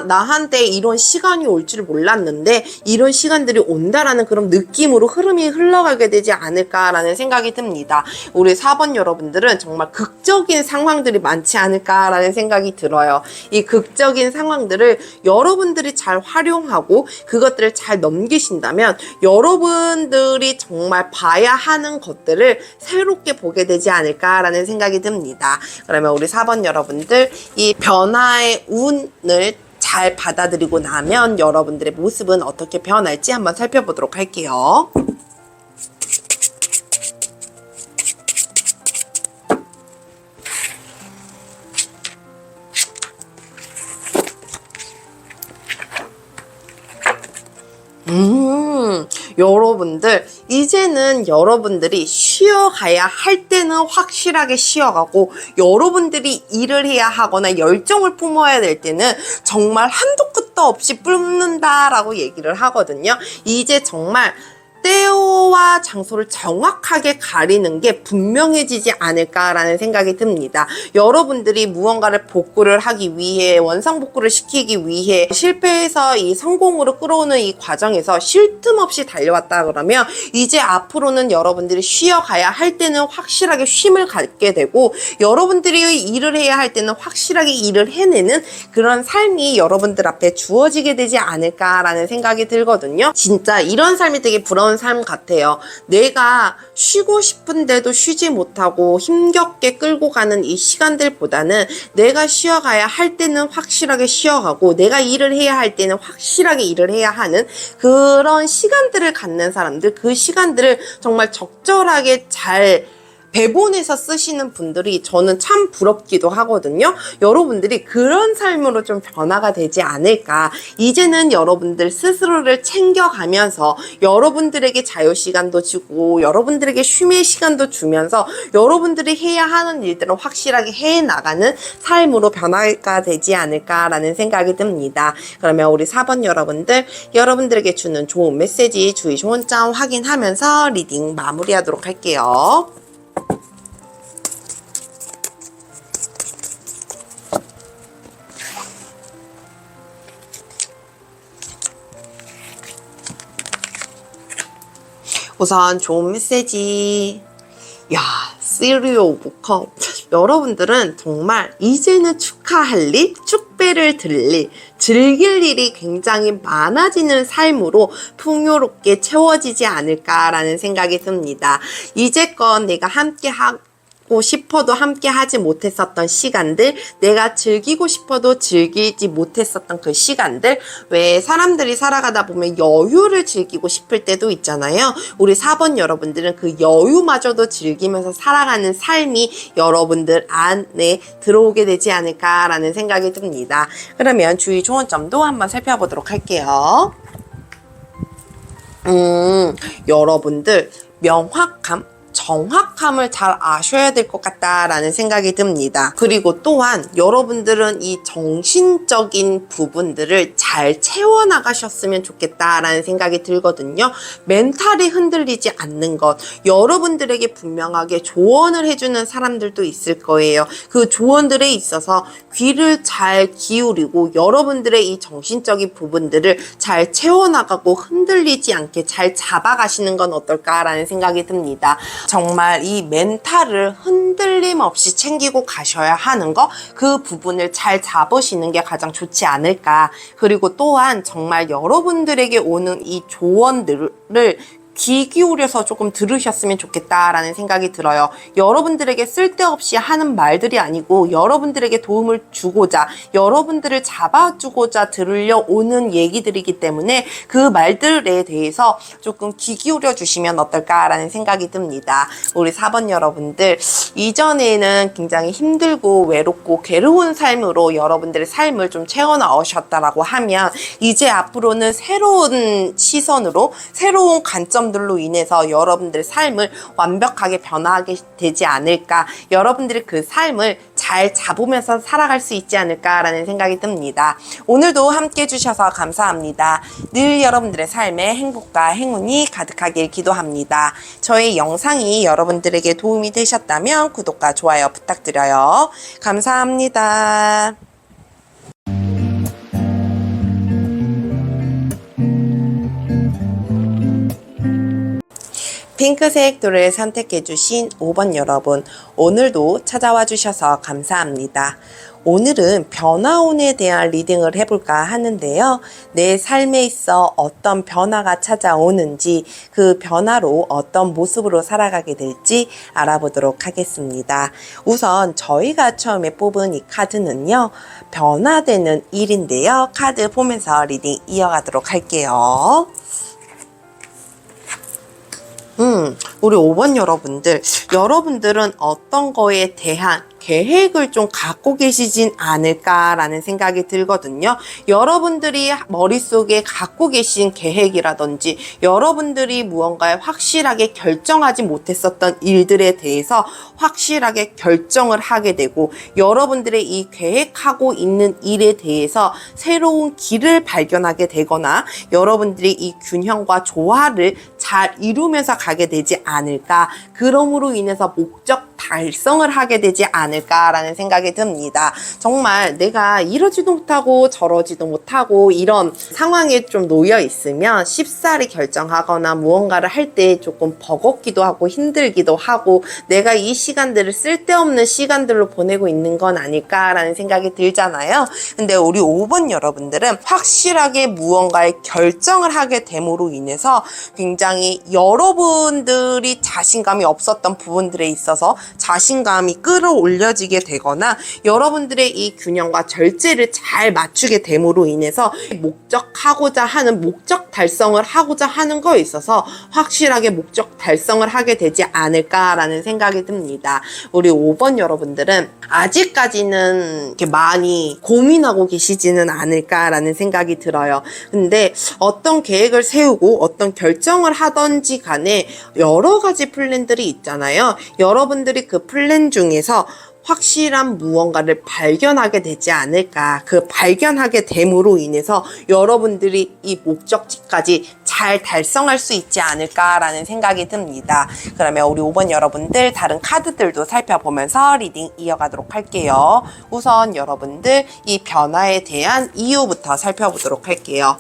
S1: 나한테 이런 시간이 올 줄 몰랐는데 이런 시간들이 온다라는 그런 느낌으로 흐름이 흘러가게 되지 않을까라는 생각이 듭니다. 우리 4번 여러분들은 정말 극적인 상황들이 많지 않을까라는 생각이 들어요. 이 극적인 상황들을 여러분들이 잘 활용하고 그것들을 잘 넘기신다면 여러분들이 정말 봐야 하는 것들을 새롭게 보게 되지 않을까라는 생각이 듭니다. 그러면 우리 4번 여러분들, 이 변화의 운을 잘 받아들이고 나면 여러분들의 모습은 어떻게 변할지 한번 살펴보도록 할게요. 여러분들, 이제는 여러분들이 쉬어가야 할 때는 확실하게 쉬어가고 여러분들이 일을 해야 하거나 열정을 품어야 될 때는 정말 한도 끝도 없이 뿜는다라고 얘기를 하거든요. 이제 정말 때와 장소를 정확하게 가리는 게 분명해지지 않을까라는 생각이 듭니다. 여러분들이 무언가를 복구를 하기 위해, 원상복구를 시키기 위해 실패해서 이 성공으로 끌어오는 이 과정에서 쉴 틈 없이 달려왔다 그러면 이제 앞으로는 여러분들이 쉬어가야 할 때는 확실하게 쉼을 갖게 되고 여러분들이 일을 해야 할 때는 확실하게 일을 해내는 그런 삶이 여러분들 앞에 주어지게 되지 않을까라는 생각이 들거든요. 진짜 이런 삶이 되게 부러운 삶 같아요. 내가 쉬고 싶은데도 쉬지 못하고 힘겹게 끌고 가는 이 시간들보다는 내가 쉬어가야 할 때는 확실하게 쉬어가고 내가 일을 해야 할 때는 확실하게 일을 해야 하는 그런 시간들을 갖는 사람들, 그 시간들을 정말 적절하게 잘 배분해서 쓰시는 분들이 저는 참 부럽기도 하거든요. 여러분들이 그런 삶으로 좀 변화가 되지 않을까. 이제는 여러분들 스스로를 챙겨가면서 여러분들에게 자유시간도 주고 여러분들에게 쉼의 시간도 주면서 여러분들이 해야 하는 일들을 확실하게 해나가는 삶으로 변화가 되지 않을까라는 생각이 듭니다. 그러면 우리 4번 여러분들, 여러분들에게 주는 좋은 메시지, 주의 좋은 점 확인하면서 리딩 마무리하도록 할게요. 우선 좋은 메시지. 야, Three of Cups. 여러분들은 정말 이제는 축하할 일, 축배를 들 일, 즐길 일이 굉장히 많아지는 삶으로 풍요롭게 채워지지 않을까라는 생각이 듭니다. 이제껏 내가 함께 하고 싶어도 함께 하지 못했었던 시간들, 내가 즐기고 싶어도 즐기지 못했었던 그 시간들, 왜 사람들이 살아가다 보면 여유를 즐기고 싶을 때도 있잖아요. 우리 4번 여러분들은 그 여유마저도 즐기면서 살아가는 삶이 여러분들 안에 들어오게 되지 않을까라는 생각이 듭니다. 그러면 주의 좋은 점도 한번 살펴보도록 할게요. 여러분들 명확함, 정확함을 잘 아셔야 될 것 같다라는 생각이 듭니다. 그리고 또한 여러분들은 이 정신적인 부분들을 잘 채워나가셨으면 좋겠다라는 생각이 들거든요. 멘탈이 흔들리지 않는 것, 여러분들에게 분명하게 조언을 해주는 사람들도 있을 거예요. 그 조언들에 있어서 귀를 잘 기울이고 여러분들의 이 정신적인 부분들을 잘 채워나가고 흔들리지 않게 잘 잡아가시는 건 어떨까라는 생각이 듭니다. 정말 이 멘탈을 흔들림 없이 챙기고 가셔야 하는 거, 그 부분을 잘 잡으시는 게 가장 좋지 않을까. 그리고 또한 정말 여러분들에게 오는 이 조언들을 귀 기울여서 조금 들으셨으면 좋겠다라는 생각이 들어요. 여러분들에게 쓸데없이 하는 말들이 아니고 여러분들에게 도움을 주고자, 여러분들을 잡아주고자 들으려 오는 얘기들이기 때문에 그 말들에 대해서 조금 귀 기울여 주시면 어떨까라는 생각이 듭니다. 우리 4번 여러분들, 이전에는 굉장히 힘들고 외롭고 괴로운 삶으로 여러분들의 삶을 좀 채워나오셨다라고 하면 이제 앞으로는 새로운 시선으로, 새로운 관점 들로 인해서 여러분들의 삶을 완벽하게 변화하게 되지 않을까, 여러분들이 그 삶을 잘 잡으면서 살아갈 수 있지 않을까라는 생각이 듭니다. 오늘도 함께 해주셔서 감사합니다. 늘 여러분들의 삶에 행복과 행운이 가득하길 기도합니다. 저의 영상이 여러분들에게 도움이 되셨다면 구독과 좋아요 부탁드려요. 감사합니다. 핑크색 돌을 선택해주신 5번 여러분, 오늘도 찾아와 주셔서 감사합니다. 오늘은 변화운에 대한 리딩을 해볼까 하는데요. 내 삶에 있어 어떤 변화가 찾아오는지, 그 변화로 어떤 모습으로 살아가게 될지 알아보도록 하겠습니다. 우선 저희가 처음에 뽑은 이 카드는요, 변화되는 일인데요. 카드 보면서 리딩 이어가도록 할게요. 우리 5번 여러분들은 어떤 거에 대한 계획을 좀 갖고 계시진 않을까라는 생각이 들거든요. 여러분들이 머릿속에 갖고 계신 계획이라든지 여러분들이 무언가에 확실하게 결정하지 못했었던 일들에 대해서 확실하게 결정을 하게 되고, 여러분들의 이 계획하고 있는 일에 대해서 새로운 길을 발견하게 되거나 여러분들이 이 균형과 조화를 잘 이루면서 가게 되지 않을까, 그럼으로 인해서 목적 달성을 하게 되지 않을까라는 생각이 듭니다. 정말 내가 이러지도 못하고 저러지도 못하고 이런 상황에 좀 놓여 있으면 쉽사리 결정하거나 무언가를 할 때 조금 버겁기도 하고 힘들기도 하고 내가 이 시간들을 쓸데없는 시간들로 보내고 있는 건 아닐까라는 생각이 들잖아요. 근데 우리 5번 여러분들은 확실하게 무언가의 결정을 하게 됨으로 인해서 굉장히 여러분들이 자신감이 없었던 부분들에 있어서 자신감이 끌어올려지게 되거나 여러분들의 이 균형과 절제를 잘 맞추게 됨으로 인해서 목적 달성을 하고자 하는 거에 있어서 확실하게 목적 달성을 하게 되지 않을까라는 생각이 듭니다. 우리 5번 여러분들은 아직까지는 이렇게 많이 고민하고 계시지는 않을까라는 생각이 들어요. 근데 어떤 계획을 세우고 어떤 결정을 하던지 간에 여러 가지 플랜들이 있잖아요. 여러분들이 그 플랜 중에서 확실한 무언가를 발견하게 되지 않을까, 그 발견하게 됨으로 인해서 여러분들이 이 목적지까지 잘 달성할 수 있지 않을까라는 생각이 듭니다. 그러면 우리 5번 여러분들 다른 카드들도 살펴보면서 리딩 이어가도록 할게요. 우선 여러분들 이 변화에 대한 이유부터 살펴보도록 할게요.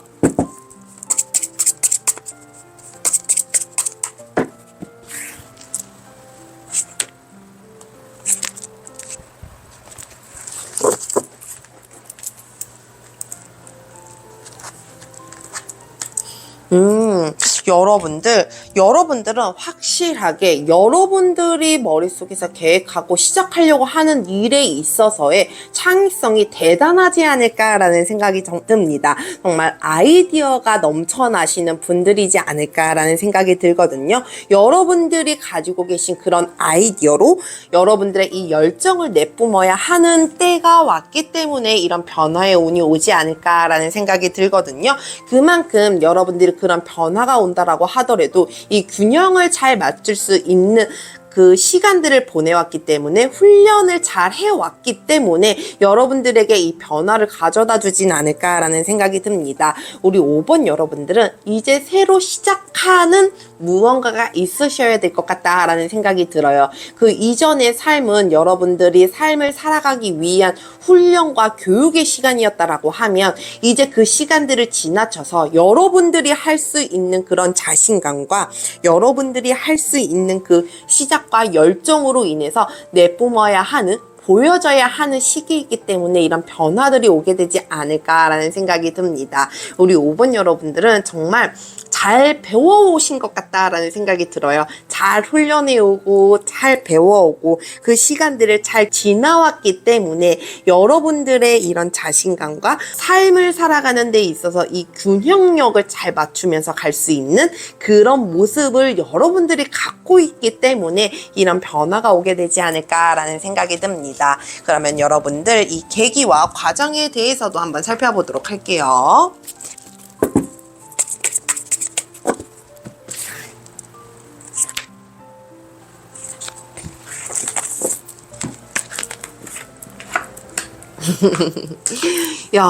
S1: 여러분들은 확실하게 여러분들이 머릿속에서 계획하고 시작하려고 하는 일에 있어서의 창의성이 대단하지 않을까라는 생각이 듭니다. 정말 아이디어가 넘쳐나시는 분들이지 않을까라는 생각이 들거든요. 여러분들이 가지고 계신 그런 아이디어로 여러분들의 이 열정을 내뿜어야 하는 때가 왔기 때문에 이런 변화의 운이 오지 않을까라는 생각이 들거든요. 그만큼 여러분들이 그런 변화가 온다라고 하더라도 이 균형을 잘 맞출 수 있는 그 시간들을 보내왔기 때문에 훈련을 잘 해왔기 때문에 여러분들에게 이 변화를 가져다 주진 않을까라는 생각이 듭니다. 우리 5번 여러분들은 이제 새로 시작하는 무언가가 있으셔야 될 것 같다라는 생각이 들어요. 그 이전의 삶은 여러분들이 삶을 살아가기 위한 훈련과 교육의 시간이었다라고 하면 이제 그 시간들을 지나쳐서 여러분들이 할 수 있는 그런 자신감과 여러분들이 할 수 있는 그 시작과 열정으로 인해서 내뿜어야 하는 보여져야 하는 시기이기 때문에 이런 변화들이 오게 되지 않을까라는 생각이 듭니다. 우리 5번 여러분들은 정말 잘 배워오신 것 같다라는 생각이 들어요. 잘 훈련해오고 잘 배워오고 그 시간들을 잘 지나왔기 때문에 여러분들의 이런 자신감과 삶을 살아가는 데 있어서 이 균형력을 잘 맞추면서 갈 수 있는 그런 모습을 여러분들이 갖고 있기 때문에 이런 변화가 오게 되지 않을까라는 생각이 듭니다. 그러면 여러분들 이 계기와 과정에 대해서도 한번 살펴보도록 할게요. 야,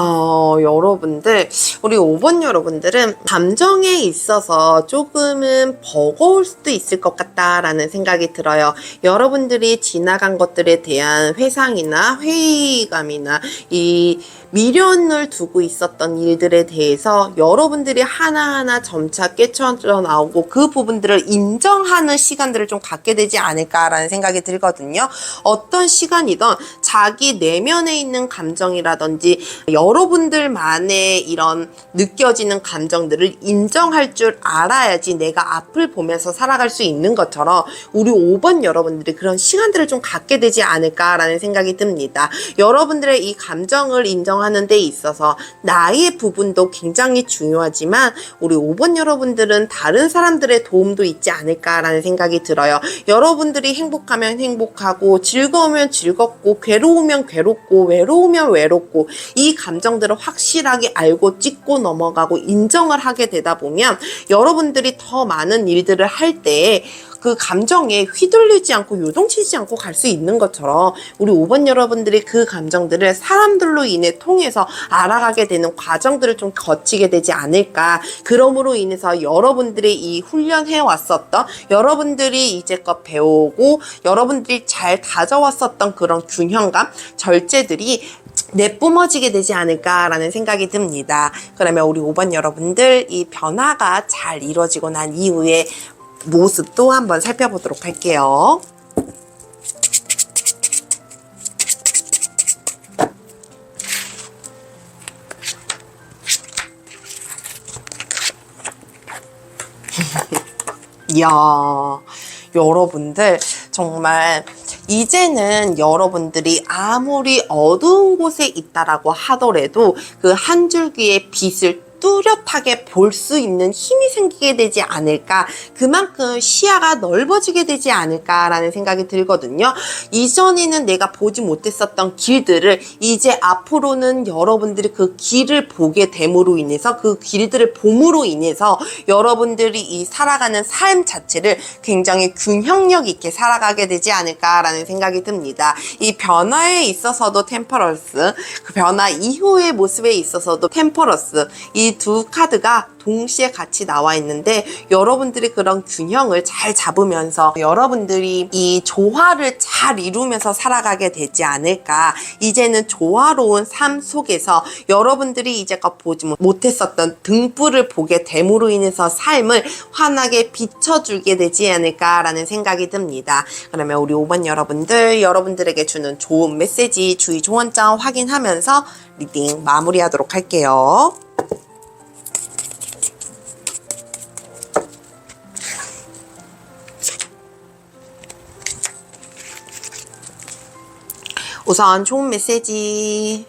S1: 여러분들, 우리 5번 여러분들은 감정에 있어서 조금은 버거울 수도 있을 것 같다라는 생각이 들어요. 여러분들이 지나간 것들에 대한 회상이나 회의감이나 이 미련을 두고 있었던 일들에 대해서 여러분들이 하나하나 점차 깨쳐져 나오고 그 부분들을 인정하는 시간들을 좀 갖게 되지 않을까라는 생각이 들거든요. 어떤 시간이든 자기 내면에 있는 감정이라든지 여러분들만의 이런 느껴지는 감정들을 인정할 줄 알아야지 내가 앞을 보면서 살아갈 수 있는 것처럼 우리 5번 여러분들이 그런 시간들을 좀 갖게 되지 않을까라는 생각이 듭니다. 여러분들의 이 감정을 인정하는 데 있어서 나의 부분도 굉장히 중요하지만 우리 5번 여러분들은 다른 사람들의 도움도 있지 않을까라는 생각이 들어요. 여러분들이 행복하면 행복하고 즐거우면 즐겁고 괴로우면 괴롭고 외로우면 외롭고 이 감정들을 확실하게 알고 찝고 넘어가고 인정을 하게 되다 보면 여러분들이 더 많은 일들을 할 때에 그 감정에 휘둘리지 않고 요동치지 않고 갈 수 있는 것처럼 우리 5번 여러분들이 그 감정들을 사람들로 인해 통해서 알아가게 되는 과정들을 좀 거치게 되지 않을까. 그러므로 인해서 여러분들이 이 훈련해 왔었던 여러분들이 이제껏 배우고 여러분들이 잘 다져왔었던 그런 균형감, 절제들이 내뿜어지게 되지 않을까라는 생각이 듭니다. 그러면 우리 5번 여러분들 이 변화가 잘 이루어지고 난 이후에 모습도 한번 살펴보도록 할게요. 이야, 여러분들 정말 이제는 여러분들이 아무리 어두운 곳에 있다라고 하더라도 그 한 줄기의 빛을 뚜렷하게 볼 수 있는 힘이 생기게 되지 않을까, 그만큼 시야가 넓어지게 되지 않을까라는 생각이 들거든요. 이전에는 내가 보지 못했었던 길들을 이제 앞으로는 여러분들이 그 길을 보게 됨으로 인해서 그 길들을 봄으로 인해서 여러분들이 이 살아가는 삶 자체를 굉장히 균형력 있게 살아가게 되지 않을까라는 생각이 듭니다. 이 변화에 있어서도 템퍼런스, 그 변화 이후의 모습에 있어서도 템퍼런스, 이 두 카드가 동시에 같이 나와 있는데 여러분들이 그런 균형을 잘 잡으면서 여러분들이 이 조화를 잘 이루면서 살아가게 되지 않을까. 이제는 조화로운 삶 속에서 여러분들이 이제껏 보지 못했었던 등불을 보게 됨으로 인해서 삶을 환하게 비춰주게 되지 않을까라는 생각이 듭니다. 그러면 우리 5번 여러분들, 여러분들에게 주는 좋은 메시지, 주의 조언장 확인하면서 리딩 마무리하도록 할게요. 우선 좋은 메시지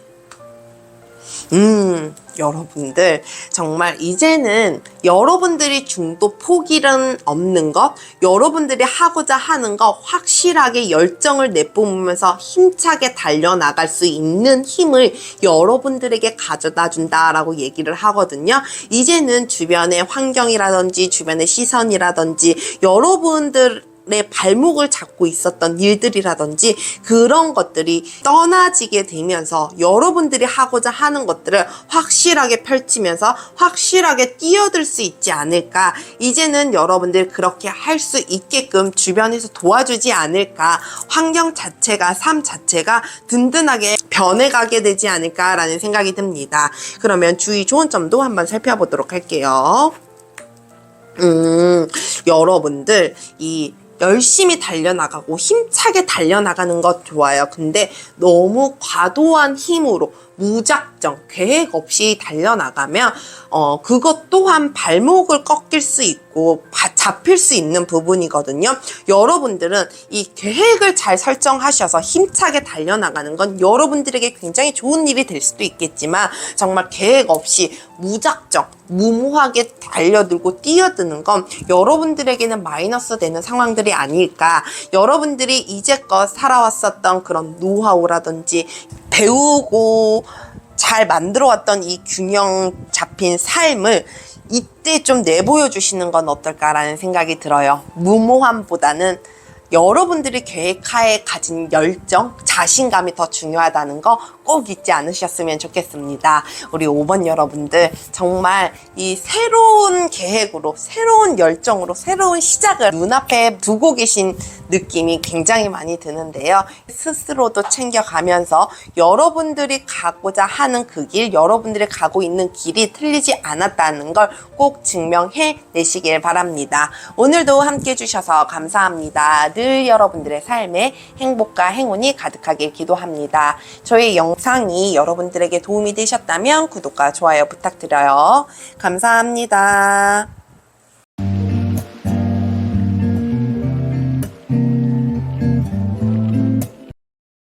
S1: 여러분들 정말 이제는 여러분들이 중도 포기는 없는 것, 여러분들이 하고자 하는 것 확실하게 열정을 내뿜으면서 힘차게 달려나갈 수 있는 힘을 여러분들에게 가져다 준다라고 얘기를 하거든요. 이제는 주변의 환경이라든지 주변의 시선이라든지 여러분들 내 발목을 잡고 있었던 일들이라든지 그런 것들이 떠나지게 되면서 여러분들이 하고자 하는 것들을 확실하게 펼치면서 확실하게 뛰어들 수 있지 않을까. 이제는 여러분들 그렇게 할 수 있게끔 주변에서 도와주지 않을까. 환경 자체가, 삶 자체가 든든하게 변해가게 되지 않을까라는 생각이 듭니다. 그러면 주의 좋은 점도 한번 살펴보도록 할게요. 여러분들 열심히 달려나가고 힘차게 달려나가는 것 좋아요. 근데 너무 과도한 힘으로 무작정 계획 없이 달려나가면 그것 또한 발목을 꺾일 수 있고 잡힐 수 있는 부분이거든요. 여러분들은 이 계획을 잘 설정하셔서 힘차게 달려나가는 건 여러분들에게 굉장히 좋은 일이 될 수도 있겠지만 정말 계획 없이 무작정 무모하게 달려들고 뛰어드는 건 여러분들에게는 마이너스 되는 상황들이 아닐까. 여러분들이 이제껏 살아왔었던 그런 노하우라든지 배우고 잘 만들어왔던 이 균형 잡힌 삶을 이때 좀 내보여 주시는 건 어떨까라는 생각이 들어요. 무모함보다는 여러분들이 계획하에 가진 열정, 자신감이 더 중요하다는 거 꼭 잊지 않으셨으면 좋겠습니다. 우리 5번 여러분들 정말 이 새로운 계획으로, 새로운 열정으로, 새로운 시작을 눈앞에 두고 계신 느낌이 굉장히 많이 드는데요. 스스로도 챙겨가면서 여러분들이 가고자 하는 그 길, 여러분들이 가고 있는 길이 틀리지 않았다는 걸 꼭 증명해 내시길 바랍니다. 오늘도 함께 해주셔서 감사합니다. 늘 여러분들의 삶에 행복과 행운이 가득하길 기도합니다. 저희 영상이 여러분들에게 도움이 되셨다면 구독과 좋아요 부탁드려요. 감사합니다.